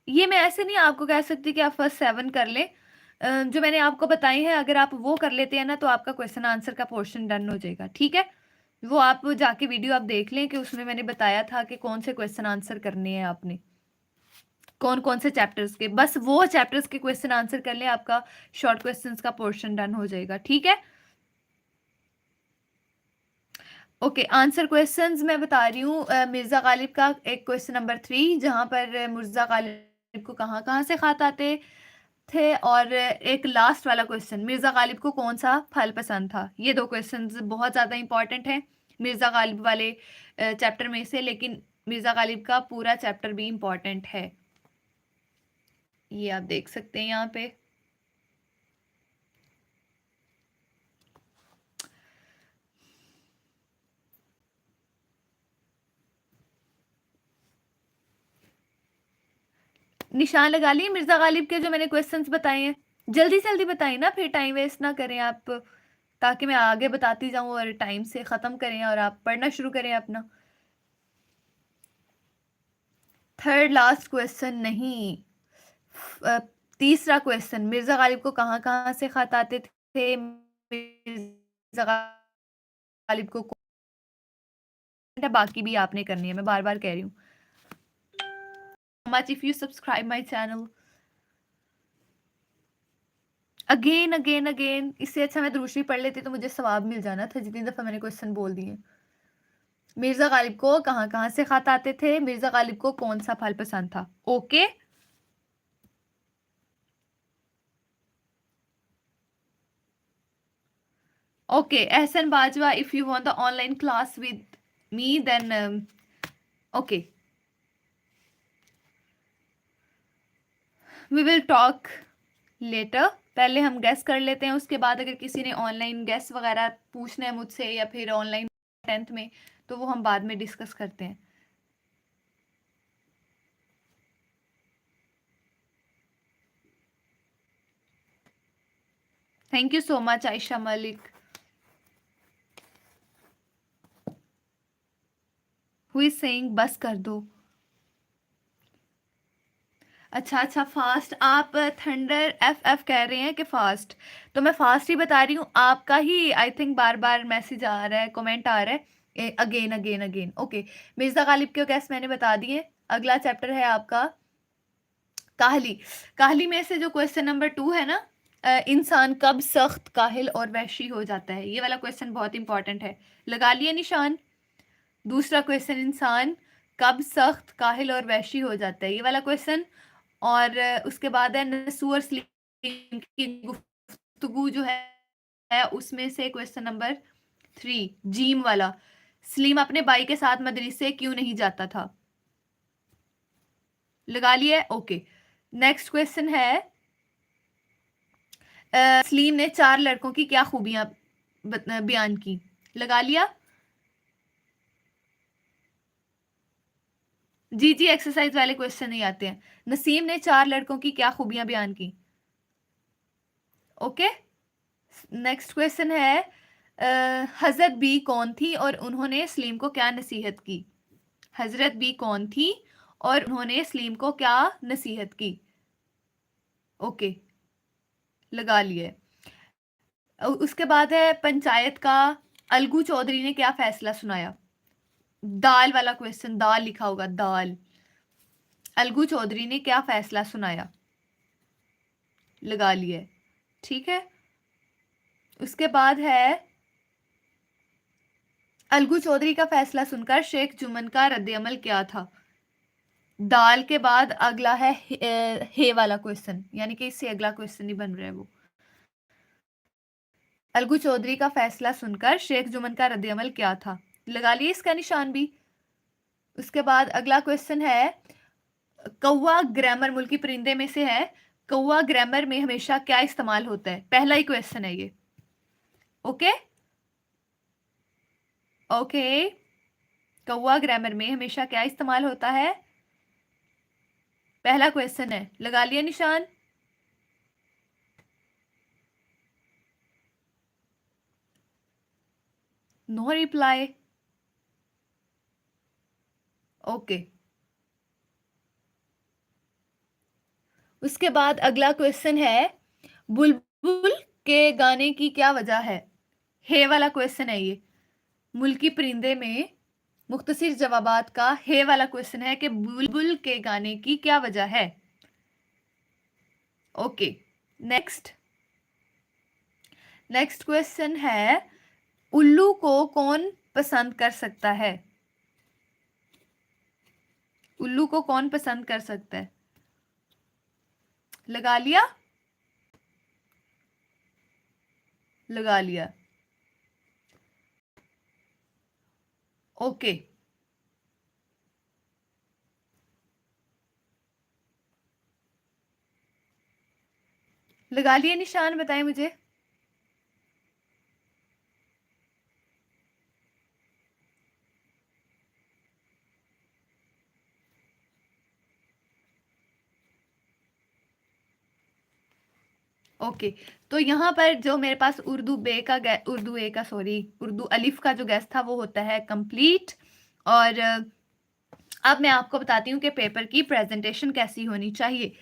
ये मैं ऐसे नहीं आपको कह सकती कि आप फर्स्ट 7 कर लें, जो मैंने आपको बताए हैं अगर आप वो कर लेते हैं ना तो आपका क्वेश्चन आंसर का पोर्शन डन हो जाएगा, ठीक है। वो आप जाके वीडियो आप देख लें कि उसमें मैंने बताया था कि कौन से क्वेश्चन आंसर करने हैं आपने, कौन कौन से चैप्टर्स के, बस वो चैप्टर्स के क्वेश्चन आंसर कर लें, आपका शॉर्ट क्वेश्चंस का पोर्शन डन हो जाएगा, ठीक है। ओके, आंसर क्वेश्चंस मैं बता रही हूँ। मिर्जा गालिब का एक क्वेश्चन नंबर 3, जहां पर मिर्जा गालिब को कहाँ कहाँ से खत आते थे, और एक लास्ट वाला क्वेश्चन, मिर्जा गालिब को कौन सा फल पसंद था। ये 2 क्वेश्चंस बहुत ज़्यादा इंपॉर्टेंट हैं मिर्जा गालिब वाले चैप्टर में से, लेकिन मिर्जा गालिब का पूरा चैप्टर भी इंपॉर्टेंट है, ये आप देख सकते हैं यहाँ पे। निशान लगा लिए मिर्जा गालिब के जो मैंने क्वेश्चंस बताए हैं, जल्दी जल्दी बताइए ना, फिर टाइम वेस्ट ना करें आप, ताकि मैं आगे बताती जाऊं और टाइम से ख़त्म करें और आप पढ़ना शुरू करें अपना। थर्ड लास्ट क्वेश्चन नहीं, तीसरा क्वेश्चन, मिर्जा गालिब को कहाँ कहाँ से खत आते थे, मिर्जा गालिब को बाकी भी आपने करनी है, मैं बार बार कह रही हूँ। Much if you subscribe my channel again again again, इससे अच्छा मैं दूसरी पढ़ लेती तो मुझे सवाब मिल जाना था जितनी दफा मैंने क्वेश्चन बोल दिए। मिर्जा गालिब को कहाँ कहाँ से खत आते थे, मिर्जा गालिब को कौन सा फल पसंद था। Okay, okay, Ehsan Bajwa, if you want the online class with me, then okay, we will talk later. पहले हम गैस कर लेते हैं, उसके बाद अगर किसी ने ऑनलाइन गैस वगैरह पूछना है मुझसे या फिर ऑनलाइन 10th में, तो वो हम बाद में डिस्कस करते हैं। Thank you so much Ayesha Malik, who is saying बस कर दो। अच्छा अच्छा, फास्ट, आप थंडर एफ कह रहे हैं कि फास्ट, तो मैं फास्ट ही बता रही हूँ, आपका ही I think bar bar message आ रहा है, कमेंट आ रहा है again again again. Okay, Mirza Ghalib के गैस मैंने बता दिए। अगला चैप्टर है आपका काहली। काहली में से जो क्वेश्चन नंबर 2 है ना, इंसान कब सख्त, काहिल और वहशी हो जाता है, ये वाला क्वेश्चन बहुत इंपॉर्टेंट है, लगा लिए निशान। दूसरा क्वेश्चन, इंसान कब सख्त, काहिल और वहशी हो जाता है, ये वाला क्वेश्चन। और उसके बाद है नसूर सलीम की गुफ्तगू जो है उसमें से क्वेश्चन नंबर 3, जीम वाला, सलीम अपने भाई के साथ मदरसे क्यों नहीं जाता था? लगा लिया? ओके। नेक्स्ट क्वेश्चन है, सलीम ने 4 लड़कों की क्या खूबियां बयान की? लगा लिया? जी जी, एक्सरसाइज वाले क्वेश्चन नहीं आते हैं। नसीम ने 4 लड़कों की क्या खूबियां बयान की? ओके। नेक्स्ट क्वेश्चन है, हजरत बी कौन थी और उन्होंने सलीम को क्या नसीहत की? हजरत बी कौन थी और उन्होंने सलीम को क्या नसीहत की? ओके, लगा लिए। उसके बाद है, पंचायत का अलगू चौधरी ने क्या फैसला सुनाया? दाल वाला क्वेश्चन, दाल लिखा होगा, दाल। अलगू चौधरी ने क्या फैसला सुनाया? लगा लिए। ठीक है। उसके बाद है, अलगू चौधरी का फैसला सुनकर शेख जुम्मन का रद्द-ए-अमल क्या था? दाल के बाद अगला है हे वाला क्वेश्चन, यानी कि इससे अगला क्वेश्चन नहीं बन रहा है वो। अलगू चौधरी का फैसला सुनकर शेख जुम्मन का रद्द-ए-अमल क्या था? लगा लिए इसका निशान भी। उसके बाद अगला क्वेश्चन है, कौवा ग्रामर मुल्की परिंदे में से है, कौवा ग्रामर में हमेशा क्या इस्तेमाल होता है? पहला ही क्वेश्चन है ये। ओके ओके, कौवा ग्रामर में हमेशा क्या इस्तेमाल होता है? पहला क्वेश्चन है। लगा लिया निशान? No reply. ओके। उसके बाद अगला क्वेश्चन है, बुलबुल के गाने की क्या वजह है? हे वाला क्वेश्चन है ये। मुल्की परिंदे में मुख्तसर जवाबात का हे वाला क्वेश्चन है कि बुलबुल के गाने की क्या वजह है? ओके। नेक्स्ट नेक्स्ट क्वेश्चन है, उल्लू को कौन पसंद कर सकता है? उल्लू को कौन पसंद कर सकता है? लगा लिया? लगा लिया। ओके। लगा लिए निशान? बताएं मुझे। ओके। तो यहाँ पर जो मेरे पास उर्दू ए का सॉरी उर्दू अलिफ का जो गैस था वो होता है कंप्लीट। और अब मैं आपको बताती हूँ कि पेपर की प्रेजेंटेशन कैसी होनी चाहिए।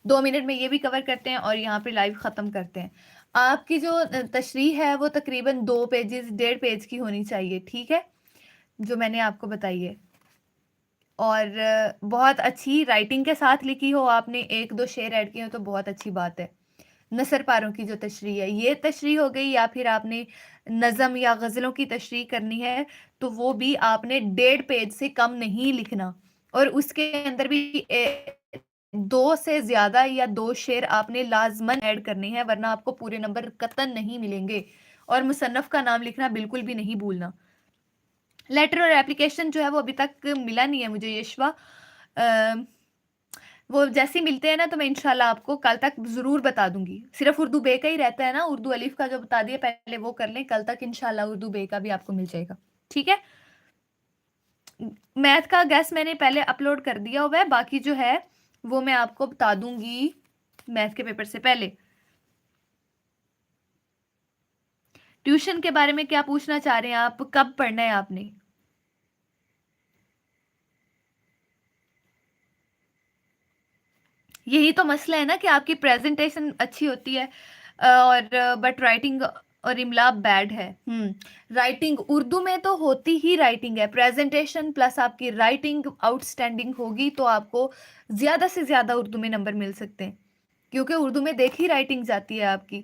2 मिनट में ये भी कवर करते हैं और यहाँ पे लाइव ख़त्म करते हैं। आपकी जो तशरीह है वो तकरीबन 2 पेजेस 1.5 पेज की होनी चाहिए, ठीक है, जो मैंने आपको बताई है। और बहुत अच्छी राइटिंग के साथ लिखी हो आपने, 1-2 शेर ऐड किए हो तो बहुत अच्छी बात है। नसर पारों की जो तशरीह है, ये तशरीह हो गई, या फिर आपने नज़म या गज़लों की तशरीह करनी है तो वो भी आपने 1.5 पेज से कम नहीं लिखना। और उसके अंदर भी 2 से ज़्यादा या 2 शेर आपने लाज़मन ऐड करने हैं, वरना आपको पूरे नंबर कतई नहीं मिलेंगे। और मुसन्नफ़ का नाम लिखना बिल्कुल भी नहीं भूलना। लेटर और एप्लीकेशन जो है वो अभी तक मिला नहीं है मुझे यशवा। वो जैसे ही मिलते हैं ना तो मैं इंशाल्लाह आपको कल तक ज़रूर बता दूँगी। सिर्फ़ उर्दू बे का ही रहता है ना, उर्दू अलिफ का जो बता दिया पहले वो कर लें, कल तक इंशाल्लाह उर्दू बे का भी आपको मिल जाएगा। ठीक है? मैथ का गैस मैंने पहले अपलोड कर दिया हुआ है, बाकी जो है वो मैं आपको बता दूँगी मैथ के पेपर से पहले। ट्यूशन के बारे में क्या पूछना चाह रहे हैं आप? कब पढ़ना है आपने? यही तो मसला है ना कि आपकी प्रेजेंटेशन अच्छी होती है और बट राइटिंग और इमला बैड है। राइटिंग उर्दू में तो होती ही राइटिंग है, प्रेजेंटेशन प्लस आपकी राइटिंग आउटस्टैंडिंग होगी तो आपको ज़्यादा से ज़्यादा उर्दू में नंबर मिल सकते हैं, क्योंकि उर्दू में देखी राइटिंग जाती है आपकी।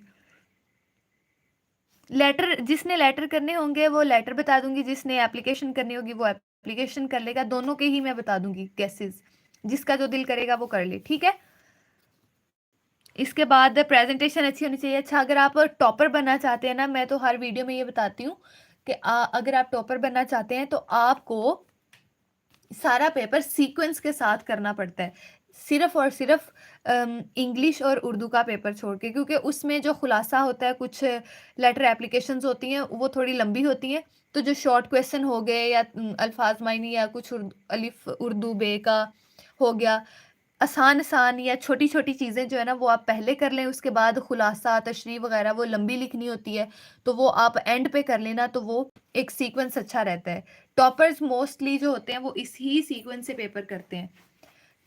लेटर, जिसने लेटर करने होंगे वो लेटर बता दूंगी, जिसने एप्लीकेशन करनी होगी वो एप्लीकेशन कर लेगा, दोनों के ही मैं बता दूंगी केसेस, जिसका जो दिल करेगा वो कर ले। ठीक है? इसके बाद प्रेजेंटेशन अच्छी होनी चाहिए। अच्छा, अगर आप टॉपर बनना चाहते हैं ना, मैं तो हर वीडियो में ये बताती हूँ कि अगर आप टॉपर बनना चाहते हैं तो आपको सारा पेपर सीक्वेंस के साथ करना पड़ता है। सिर्फ़ और सिर्फ़ इंग्लिश और उर्दू का पेपर छोड़ के, क्योंकि उसमें जो खुलासा होता है, कुछ लेटर एप्लीकेशंस होती हैं, वो थोड़ी लंबी होती हैं। तो जो शॉर्ट क्वेश्चन हो गए या अल्फ़ाज़ मायनी या कुछ अलिफ़ उर्दू बे का हो गया, आसान-आसान या छोटी-छोटी चीज़ें जो है ना वो आप पहले कर लें, उसके बाद खुलासा, तशरीह वग़ैरह वो लंबी लिखनी होती है, तो वो आप एंड पे कर लेना, तो वो एक सीक्वेंस अच्छा रहता है। टॉपर्स मोस्टली जो होते हैं वो इसी सीक्वेंस से पेपर करते हैं,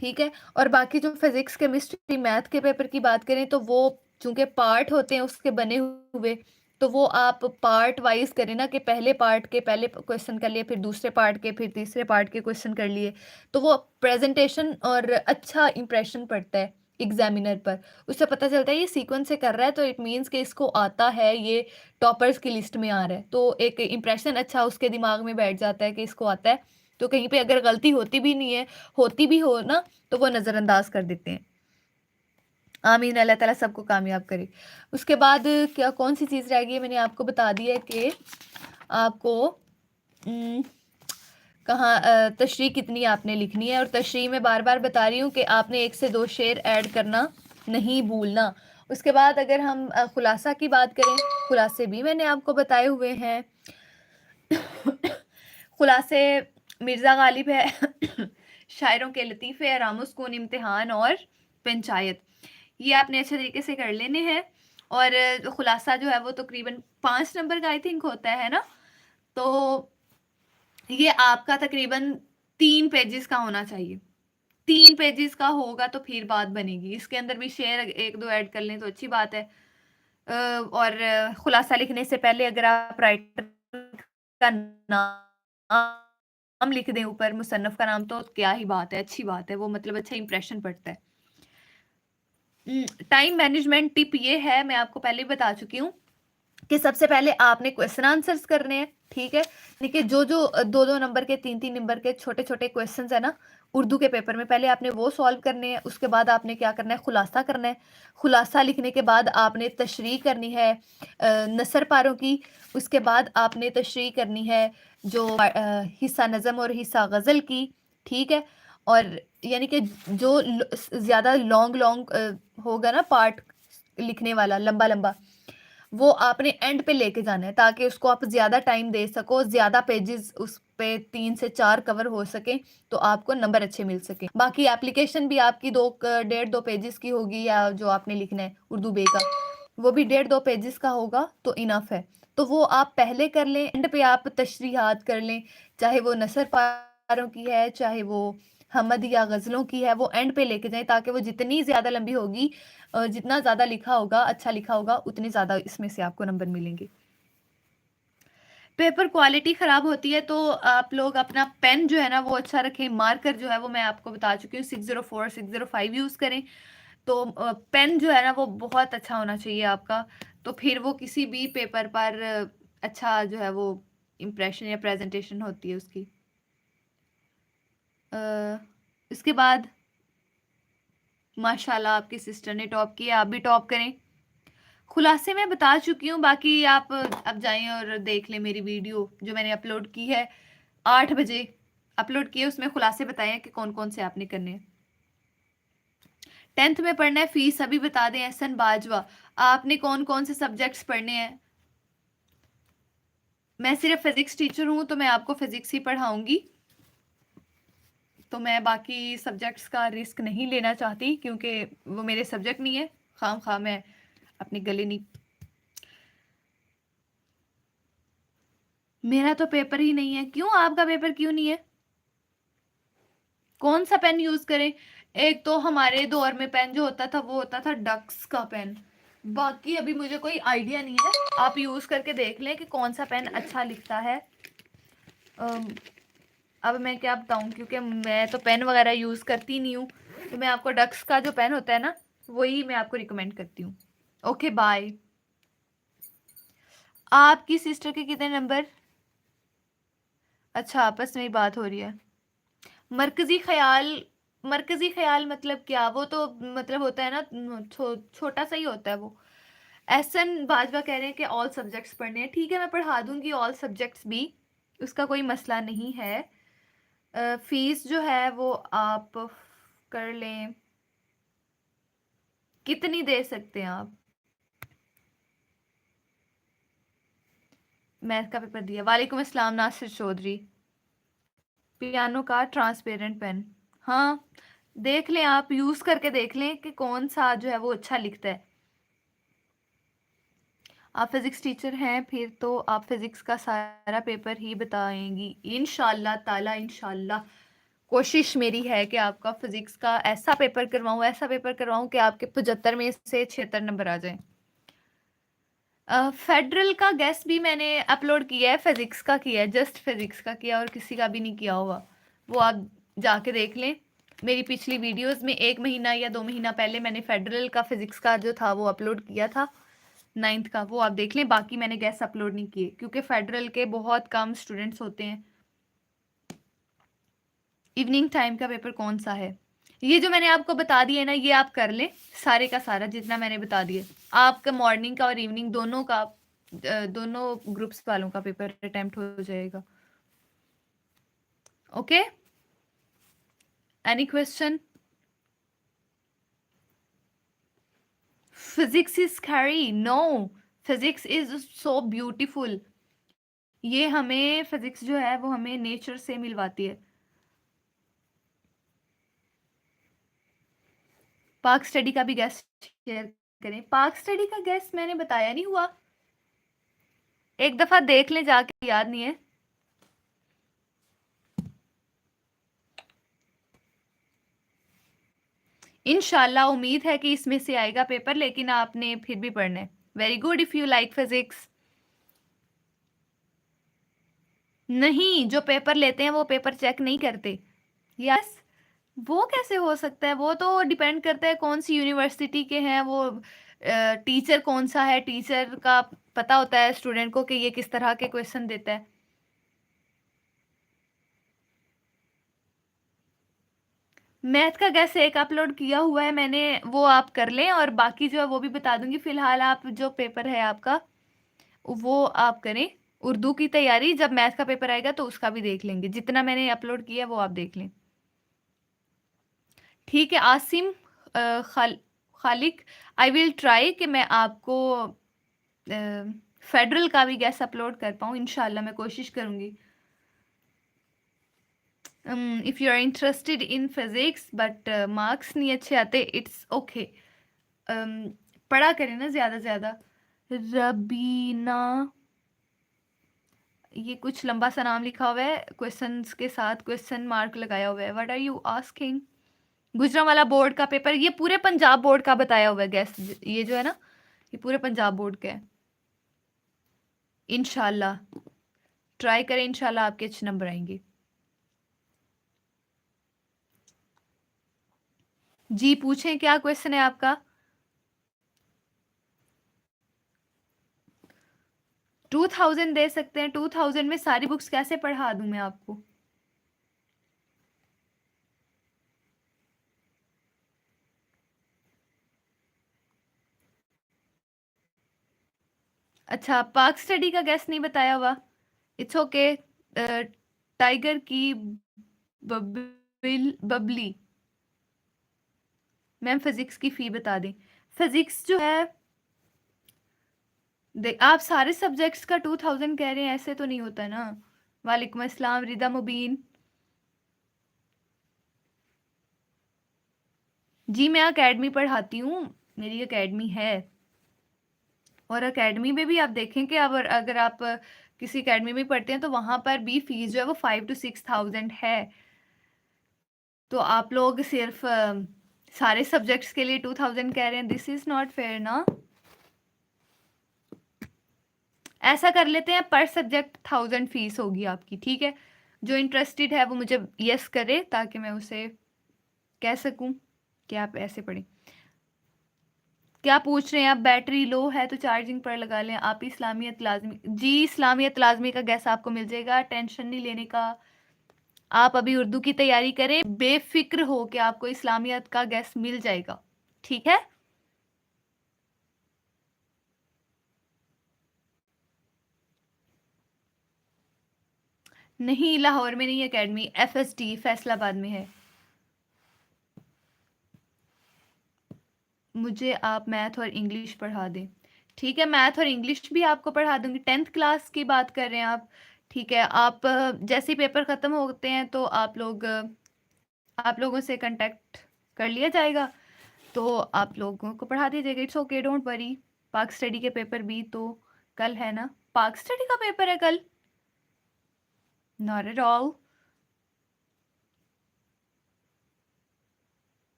ठीक है? और बाकी जो फिज़िक्स, केमिस्ट्री, मैथ के पेपर की बात करें तो वो चूँकि पार्ट होते हैं उसके बने हुए, तो वो आप पार्ट वाइज़ करें ना, कि पहले पार्ट के पहले क्वेश्चन कर लिए, फिर दूसरे पार्ट के, फिर तीसरे पार्ट के क्वेश्चन कर लिए। तो वो प्रेज़ेंटेशन और अच्छा इंप्रेशन पड़ता है एग्ज़ामिनर पर। उससे पता चलता है ये सीक्वेंस से कर रहा है, तो इट मीन्स कि इसको आता है, ये टॉपर्स की लिस्ट में आ रहा है। तो एक इंप्रेशन अच्छा उसके दिमाग में बैठ जाता है कि इसको आता है। तो कहीं पे अगर गलती होती भी नहीं है, होती भी हो ना, तो वो नज़रअंदाज कर देते हैं। आमीन, अल्लाह ताला सबको कामयाब करे। उसके बाद क्या कौन-सी चीज़ रह गई है, मैंने आपको बता दी है कि आपको उम, कहाँ तशरीह कितनी आपने लिखनी है, और तशरीह में बार-बार बता रही हूँ कि आपने 1 से 2 शेर ऐड करना नहीं भूलना। उसके बाद अगर हम खुलासा की बात करें, खुलासे भी मैंने आपको बताए हुए हैं। खुलासे मिर्ज़ा गालिब है, शायरों के लतीफ़े, रामोस्कून इम्तिहान और पंचायत। ये आपने अच्छे तरीके से कर लेने हैं। और खुलासा जो है वो तकरीबन 5 नंबर का आई थिंक होता है ना? तो ये आपका तकरीबन 3 पेजेज़ का होना चाहिए। 3 पेजेज़ का होगा तो फिर बात बनेगी। इसके अंदर भी शेर 1-2 ऐड कर लें तो अच्छी बात है। और खुलासा लिखने से पहले अगर आप राइटर का नाम लिख दें ऊपर, मुसन्निफ़ का नाम, तो क्या ही बात है, अच्छी बात है, वो मतलब अच्छा इंप्रेशन पड़ता है। टाइम मैनेजमेंट टिप ये है, मैं आपको पहले ही बता चुकी हूँ कि सबसे पहले आपने क्वेश्चन आंसर्स करने हैं, ठीक है? देखिए जो-जो 2-2 नंबर के, 3-3 नंबर के छोटे-छोटे क्वेश्चंस हैं ना, उर्दू के पेपर में, पहले आपने वो सॉल्व करने हैं, उसके बाद आपने क्या करना है, खुलासा करना है। खुलासा लिखने के बाद आपने तशरीह करनी है नसर पारों की, उसके बाद आपने तशरीह करनी है जो हिस्सा नज़म और हिस्सा गज़ल की, ठीक है? और यानी कि जो ज़्यादा लॉन्ग-लॉन्ग होगा ना पार्ट लिखने वाला, लंबा-लंबा, वो आपने एंड पे लेके जाना है ताकि उसको आप ज़्यादा टाइम दे सको, ज़्यादा पेजेज़ उस पे 3 से 4 कवर हो सकें, तो आपको नंबर अच्छे मिल सकें। बाकी एप्लीकेशन भी आपकी 2 पेजेज़ की होगी, या जो आपने लिखना है उर्दू बे का, वो भी 1.5-2 पेजेज़ का होगा तो इनफ है। तो वो आप पहले कर लें, एंड पे आप तशरीहात कर लें, चाहे वो नसर पारों की है, चाहे वो हमद या गज़लों की है, वो एंड पे लेके जाएँ ताकि वो जितनी ज़्यादा लंबी होगी, जितना ज़्यादा लिखा होगा, अच्छा लिखा होगा, उतने ज़्यादा इसमें से आपको नंबर मिलेंगे। पेपर क्वालिटी ख़राब होती है तो आप लोग अपना पेन जो है ना वो अच्छा रखें, मार्कर जो है वो मैं आपको बता चुकी हूँ 604, 605 यूज़ करें। तो पेन जो है ना वो बहुत अच्छा होना चाहिए आपका, तो फिर वो किसी भी पेपर पर अच्छा जो है वो इम्प्रेशन या प्रेज़ेंटेशन होती है उसकी। अ, इसके बाद माशाल्लाह आपकी सिस्टर ने टॉप किया, आप भी टॉप करें। खुलासे मैं बता चुकी हूँ, बाकी आप अब जाएँ और देख लें मेरी वीडियो जो मैंने अपलोड की है, 8 बजे अपलोड की है, उसमें खुलासे बताए हैं कि कौन-कौन से आपने करने हैं। 10th में पढ़ना है फीस अभी बता दें एहसन बाजवा, आपने कौन-कौन से सब्जेक्ट्स पढ़ने हैं? मैं सिर्फ़ फिज़िक्स टीचर हूँ, तो मैं आपको फिज़िक्स ही पढ़ाऊँगी। तो मैं बाकी सब्जेक्ट्स का रिस्क नहीं लेना चाहती क्योंकि वो मेरे सब्जेक्ट नहीं है, खाम-खा मैं अपने गले नहीं। मेरा तो पेपर ही नहीं है। क्यों, आपका पेपर क्यों नहीं है? कौन सा पेन यूज़ करें? एक तो हमारे दौर में पेन जो होता था वो होता था डक्स का पेन। बाकी अभी मुझे कोई आइडिया नहीं है। आप यूज़ करके देख लें कि कौन सा पेन अच्छा लिखता है। अम, अब मैं क्या बताऊँ, क्योंकि मैं तो पेन वगैरह यूज़ करती नहीं हूँ। तो मैं आपको डक्स का जो पेन होता है ना, वही मैं आपको रिकमेंड करती हूँ। Okay bye. आपकी सिस्टर के कितने नंबर? अच्छा, आपस में ही बात हो रही है। मरकज़ी ख़याल, मरकज़ी ख़याल मतलब क्या? वो तो मतलब होता है ना, छोटा सा ही होता है वो। एहसन बाजवा कह रहे हैं कि ऑल सब्जेक्ट्स पढ़ने हैं। ठीक है, मैं पढ़ा दूंगी ऑल सब्जेक्ट्स भी, उसका कोई मसला नहीं है। फीस जो है वो आप कर लें, कितनी दे सकते हैं आप? मैथ का पेपर दिया। वालेकुम अस्सलाम नासिर चौधरी। पियानो का ट्रांसपेरेंट पेन, हाँ देख लें, आप यूज़ करके देख लें कि कौन सा जो है वो अच्छा लिखता है। आप फिज़िक्स टीचर हैं, फिर तो आप फिज़िक्स का सारा पेपर ही बताएंगी इंशाल्लाह ताला। इंशाल्लाह कोशिश मेरी है कि आपका फिज़िक्स का ऐसा पेपर करवाऊँ, ऐसा पेपर करवाऊँ कि आपके 75 में से 76 नंबर आ जाएँ। फेडरल का गैस भी मैंने अपलोड किया है, फिज़िक्स का किया है, जस्ट फिज़िक्स का किया और किसी का भी नहीं किया होगा। वो आप जाके देख लें मेरी पिछली वीडियोस में। 1 महीना या 2 महीना पहले मैंने फेडरल का फिज़िक्स का जो था वो अपलोड किया था, 9th का, वो आप देख लें। बाकी मैंने गैस अपलोड नहीं किए क्योंकि फेडरल के बहुत कम स्टूडेंट्स होते हैं। इवनिंग टाइम का पेपर कौन सा है? ये जो मैंने आपको बता दिया ना, ये आप कर लें, सारे का सारा जितना मैंने बता दिया। आपका मॉर्निंग का और इवनिंग दोनों का, दोनों ग्रुप्स वालों का पेपर अटेम्प्ट हो जाएगा। Okay, any question? Physics is scary? No, physics is so beautiful. ये हमें फिजिक्स जो है वो हमें नेचर से मिलवाती है। पार्क स्टडी का भी गैस शेयर करें। पार्क स्टडी का गैस मैंने बताया नहीं हुआ, एक दफा देख लें जाके, याद नहीं है। इंशाल्लाह उम्मीद है कि इसमें से आएगा पेपर, लेकिन आपने फिर भी पढ़ना है। Very good if you like physics. नहीं, जो पेपर लेते हैं वो पेपर चेक नहीं करते। यस, वो कैसे हो सकता है? वो तो डिपेंड करता है कौन सी यूनिवर्सिटी के हैं वो, टीचर कौन सा है, टीचर का पता होता है स्टूडेंट को कि ये किस तरह के क्वेश्चन देता है। मैथ का गैस एक अपलोड किया हुआ है मैंने, वो आप कर लें, और बाकी जो है वो भी बता दूंगी। फिलहाल आप जो पेपर है आपका वो आप करें, उर्दू की तैयारी। जब मैथ का पेपर आएगा तो उसका भी देख लेंगे, जितना मैंने अपलोड किया है वो आप देख लें। ठीक है आसिम खालिक, आई विल ट्राई कि मैं आपको फेडरल का भी गैस अपलोड कर पाऊँ, इंशाल्लाह मैं कोशिश करूँगी। If you are interested in physics but marks नहीं अच्छे आते, इट्स ओके। पढ़ा करें ना ज़्यादा ज़्यादा। रबीना, ये कुछ लंबा सा नाम लिखा हुआ है, क्वेश्चंस के साथ क्वेश्चन मार्क लगाया हुआ है। What are you asking? Gujranwala board का पेपर, ये पूरे पंजाब बोर्ड का बताया हुआ है गैस, ये जो है ना ये पूरे पंजाब बोर्ड का है। इंशाल्लाह ट्राई करें, इंशाल्लाह आपके अच्छे नंबर आएंगे। जी पूछें, क्या क्वेश्चन है आपका? 2000 दे सकते हैं? 2000 में सारी बुक्स कैसे पढ़ा दूं मैं आपको? अच्छा, पार्क स्टडी का गैस नहीं बताया हुआ, इट्स ओके। टाइगर की बबली, मैम फिजिक्स की फी बता दें। फिजिक्स जो है, देख आप सारे सब्जेक्ट्स का 2000 कह रहे हैं, ऐसे तो नहीं होता ना। वालेकुम अस्सलाम रिदा मुबीन। जी मैं एकेडमी पढ़ाती हूँ, मेरी एकेडमी है, और एकेडमी में भी आप देखें कि अगर आप किसी एकेडमी में पढ़ते हैं तो वहाँ पर भी फीस जो है वो 5 to 6,000 है। तो आप लोग सिर्फ सारे सब्जेक्ट्स के लिए 2000 कह रहे हैं, दिस इज नॉट फेयर ना। ऐसा कर लेते हैं, पर सब्जेक्ट 1000 फीस होगी आपकी, ठीक है? जो इंटरेस्टेड है वो मुझे यस करे ताकि मैं उसे कह सकूं कि आप ऐसे पढ़ें। क्या पूछ रहे हैं आप? बैटरी लो है तो चार्जिंग पर लगा लें। आप इस्लामियत लाजमी, जी इस्लामियत लाजमी का गैस आपको मिल जाएगा, टेंशन नहीं लेने का। आप अभी उर्दू की तैयारी करें, बेफिक्र हो कि आपको इस्लामियत का गैस मिल जाएगा, ठीक है? नहीं, लाहौर में नहीं एकेडमी, FSD फैसलाबाद में है। मुझे आप मैथ और इंग्लिश पढ़ा दें। ठीक है, मैथ और इंग्लिश भी आपको पढ़ा दूंगी। 10th क्लास की बात कर रहे हैं आप? ठीक है, आप जैसे ही पेपर ख़त्म होते हैं तो आप लोगों से कांटेक्ट कर लिया जाएगा, तो आप लोगों को पढ़ा दिया जाएगा। It's okay, don't worry. पाक स्टडी के पेपर भी तो कल है ना? पाक स्टडी का पेपर है कल? Not at all.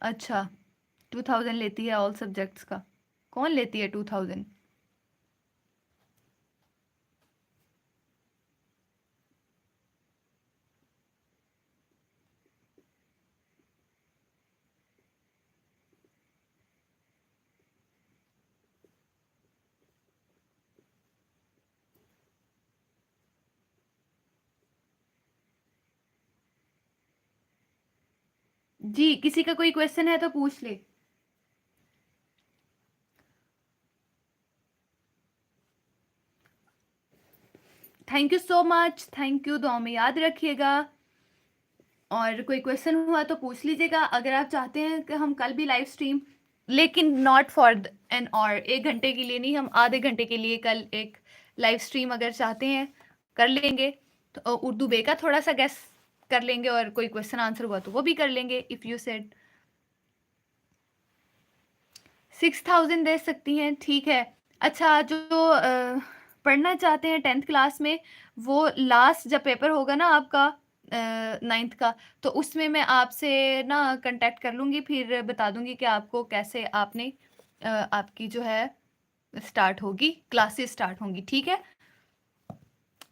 अच्छा, 2000 लेती है ऑल सब्जेक्ट्स का? कौन लेती है 2000? जी, किसी का कोई क्वेश्चन है तो पूछ ले। Thank you so much, thank you, दुआ में याद रखिएगा। और कोई क्वेश्चन हुआ तो पूछ लीजिएगा। अगर आप चाहते हैं कि हम कल भी लाइव स्ट्रीम, लेकिन नॉट फॉर एन और 1 घंटे के लिए नहीं, हम आधे घंटे के लिए कल एक लाइव स्ट्रीम अगर चाहते हैं कर लेंगे। तो उर्दू बे का थोड़ा सा गैस कर लेंगे, और कोई क्वेश्चन आंसर हुआ तो वो भी कर लेंगे। इफ़ यू सेड 6000 दे सकती हैं, ठीक है। अच्छा, जो पढ़ना चाहते हैं 10th क्लास में, वो लास्ट जब पेपर होगा ना आपका 9th का, तो उसमें मैं आपसे ना कांटेक्ट कर लूँगी, फिर बता दूँगी कि आपको कैसे आपकी जो है स्टार्ट होगी, क्लासेस स्टार्ट होंगी, ठीक है?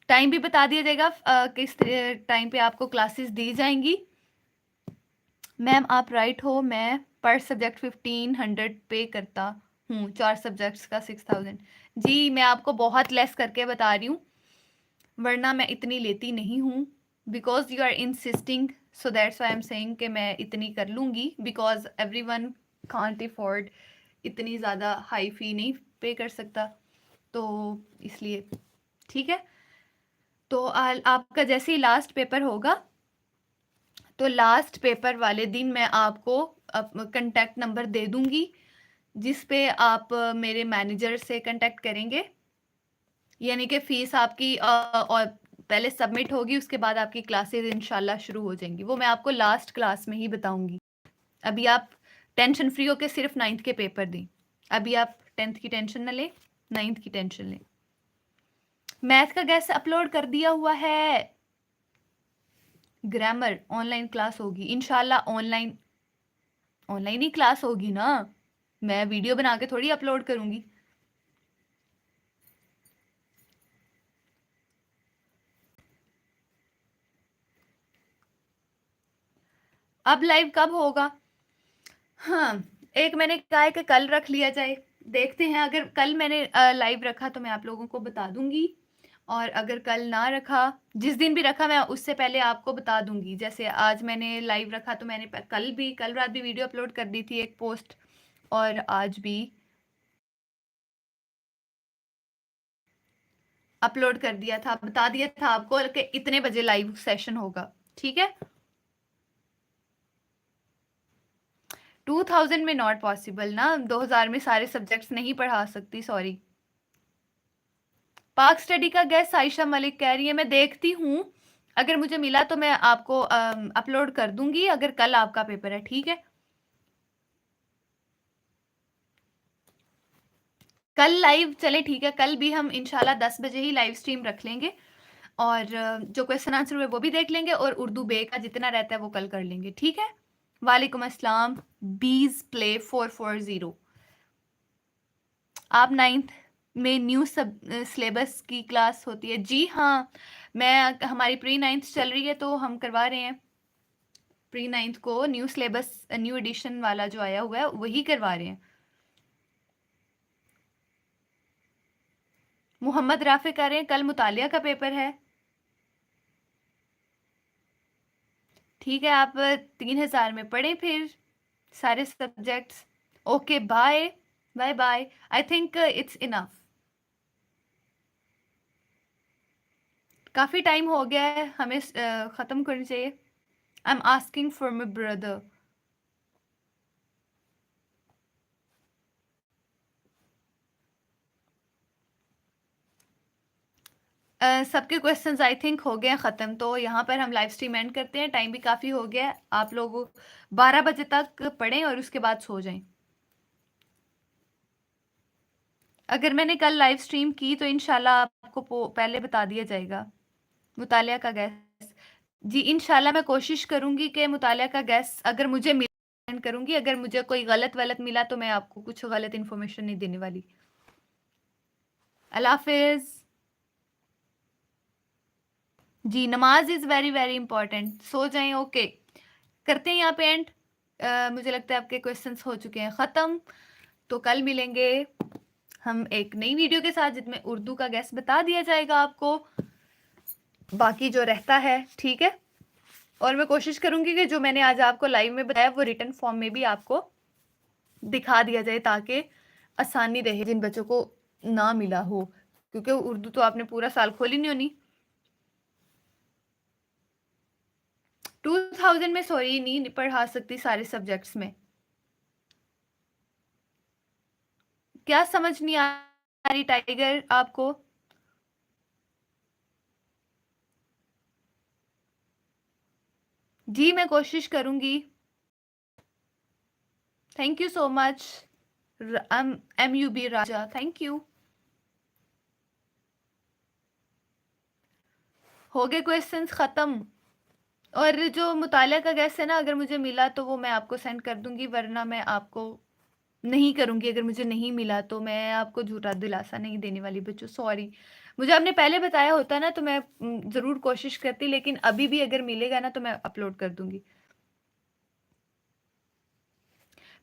टाइम भी बता दिया जाएगा किस टाइम पे आपको क्लासेस दी जाएंगी। मैम आप राइट हो, मैं पर सब्जेक्ट 1500 पे करता हूँ, 4 सब्जेक्ट्स का 6000। जी, मैं आपको बहुत लेस करके बता रही हूँ, वरना मैं इतनी लेती नहीं हूँ। Because you are insisting, so that's why I am saying कि मैं इतनी कर लूँगी, बिकॉज एवरीवन कांट अफोर्ड, इतनी ज़्यादा हाई फी नहीं पे कर सकता, तो इसलिए। ठीक है, तो आपका जैसे ही लास्ट पेपर होगा, तो लास्ट पेपर वाले दिन मैं आपको कंटेक्ट नंबर दे दूंगी, जिस पे आप मेरे मैनेजर से कांटेक्ट करेंगे। यानी कि फ़ीस आपकी और पहले सबमिट होगी, उसके बाद आपकी क्लासेस इंशाल्लाह शुरू हो जाएंगी। वो मैं आपको लास्ट क्लास में ही बताऊंगी। अभी आप टेंशन फ्री होकर सिर्फ 9th के पेपर दें। अभी आप 10th की टेंशन न लें, 9th की टेंशन लें। मैथ का गैस अपलोड कर दिया हुआ है। ग्रामर ऑनलाइन क्लास होगी इंशाल्लाह। ऑनलाइन ही क्लास होगी ना, मैं वीडियो बना के थोड़ी अपलोड करूंगी। अब लाइव कब होगा? हाँ, एक मैंने कहा है कि कल रख लिया जाए, देखते हैं। अगर कल मैंने लाइव रखा तो मैं आप लोगों को बता दूंगी, और अगर कल ना रखा, जिस दिन भी रखा मैं उससे पहले आपको बता दूंगी। जैसे आज मैंने लाइव रखा तो मैंने कल रात भी वीडियो अपलोड कर दी थी, एक पोस्ट, और आज भी अपलोड कर दिया था, बता दिया था आपको कि इतने बजे लाइव सेशन होगा। ठीक है, 2000 में नॉट पॉसिबल ना, 2000 में सारे सब्जेक्ट्स नहीं पढ़ा सकती, सॉरी। पाक स्टडी का गेस्ट आयशा मलिक कह रही है, मैं देखती हूँ, अगर मुझे मिला तो मैं आपको अपलोड कर दूंगी, अगर कल आपका पेपर है। ठीक है, कल लाइव चले, ठीक है, कल भी हम इंशाल्लाह 10 बजे ही लाइव स्ट्रीम रख लेंगे, और जो क्वेश्चन आंसर हुए वो भी देख लेंगे, और उर्दू बे का जितना रहता है वो कल कर लेंगे। ठीक है, वालेकुम अस्सलाम। बीज प्ले 440, आप 9th में न्यू सब सिलेबस की क्लास होती है? जी हाँ, मैं हमारी प्री 9th चल रही है, तो हम करवा रहे हैं प्री 9th को न्यू सिलेबस, न्यू एडिशन वाला जो आया हुआ है वही करवा रहे हैं। मोहम्मद राफे कह रहे हैं कल मुतालिया का पेपर है। ठीक है, आप 3000 में पढ़ें फिर सारे subjects. Okay, bye bye bye, I think it's enough. काफ़ी टाइम हो गया है, हमें ख़त्म करनी चाहिए। I am asking for my brother. सबके क्वेश्चंस आई थिंक हो गए हैं ख़त्म, तो यहाँ पर हम लाइव स्ट्रीम एंड करते हैं। टाइम भी काफ़ी हो गया है। आप लोग 12 बजे तक पढ़ें और उसके बाद सो जाएं। अगर मैंने कल लाइव स्ट्रीम की तो इंशाल्लाह आपको पहले बता दिया जाएगा। मुतालिया का गैस, जी इंशाल्लाह मैं कोशिश करूंगी कि मुतालिया का गैस अगर मुझे मिल करूंगी। अगर मुझे कोई गलत मिला तो मैं आपको कुछ गलत इन्फॉर्मेशन नहीं देने वाली। अल्लाह हाफिज। जी नमाज इज़ वेरी वेरी इंपॉर्टेंट। सो जाएं। ओके, करते हैं यहाँ पे एंड। मुझे लगता है आपके क्वेश्चंस हो चुके हैं ख़त्म। तो कल मिलेंगे हम एक नई वीडियो के साथ जिसमें उर्दू का गैस बता दिया जाएगा आपको, बाकी जो रहता है ठीक है। और मैं कोशिश करूंगी कि जो मैंने आज आपको लाइव में बताया वो रिटर्न फॉर्म में भी आपको दिखा दिया जाए, ताकि आसानी रहे जिन बच्चों को ना मिला हो, क्योंकि उर्दू तो आपने पूरा साल खोली नहीं होनी। 2000 में सॉरी नहीं पढ़ा सकती सारे सब्जेक्ट्स में। क्या समझ नहीं आ रही टाइगर आपको? जी मैं कोशिश करूंगी। Thank you so much MUB Raja, thank you. हो गए क्वेश्चंस ख़त्म। और जो मुतालिया का गैस है ना, अगर मुझे मिला तो वो मैं आपको सेंड कर दूंगी, वरना मैं आपको नहीं करूंगी। अगर मुझे नहीं मिला तो मैं आपको झूठा दिलासा नहीं देने वाली बच्चों, सॉरी। मुझे आपने पहले बताया होता ना तो मैं ज़रूर कोशिश करती, लेकिन अभी भी अगर मिलेगा ना तो मैं अपलोड कर दूंगी।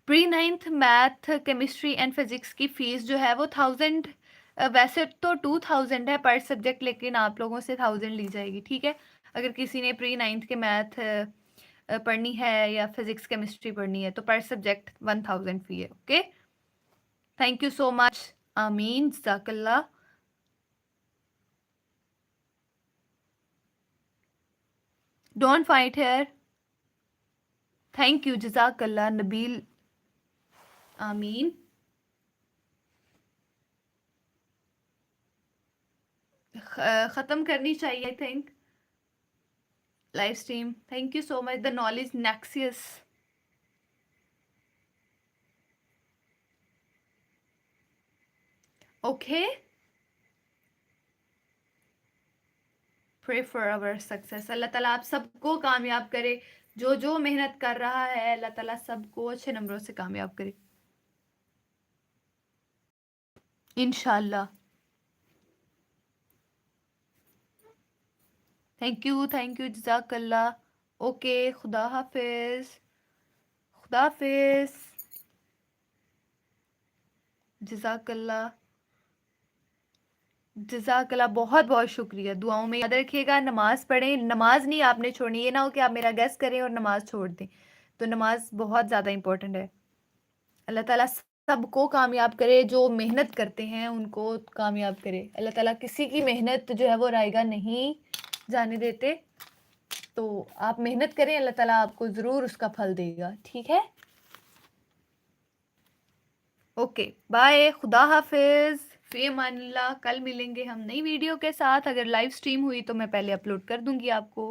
Pre 9th math chemistry and physics की फ़ीस जो है वो 1000, वैसे तो 2000 है पर सब्जेक्ट, लेकिन आप लोगों से 1000 ली जाएगी, ठीक है। अगर किसी ने प्री 9th के मैथ पढ़नी है या फिजिक्स केमिस्ट्री पढ़नी है तो पर सब्जेक्ट 1000 फ़ी है। Okay, thank you so much. आमीन, जज़ाकल्लाह। Don't fight here. Thank you, जज़ाकल्लाह नबील। आमीन। ख़त्म करनी चाहिए I think live stream. Thank you so much the knowledge Nexus. Okay, pray for our success. Allah ताला आप सबको कामयाब करे, जो जो मेहनत कर रहा है अल्लाह ताला सबको अच्छे नंबरों से कामयाब करे इंशाल्लाह। थैंक यू जज़ाकल्लाह। ओके, खुदा हाफिज, खुदा हाफिज, जज़ाकल्लाह, जज़ाकल्लाह। बहुत बहुत शुक्रिया। दुआओं में याद रखिएगा, नमाज़ पढ़ें। नमाज नहीं आपने छोड़नी, ये ना हो कि आप मेरा गेस करें और नमाज छोड़ दें। तो नमाज बहुत ज़्यादा इंपॉर्टेंट है। अल्लाह ताला सबको कामयाब करे, जो मेहनत करते हैं उनको कामयाब करे। अल्लाह ताला किसी की मेहनत जो है वो रायगा नहीं जाने देते। तो आप मेहनत करें, अल्लाह ताला आपको ज़रूर उसका फल देगा, ठीक है। ओके बाय, खुदा हाफिज, फी अमानिल्लाह। कल मिलेंगे हम नई वीडियो के साथ। अगर लाइव स्ट्रीम हुई तो मैं पहले अपलोड कर दूंगी आपको।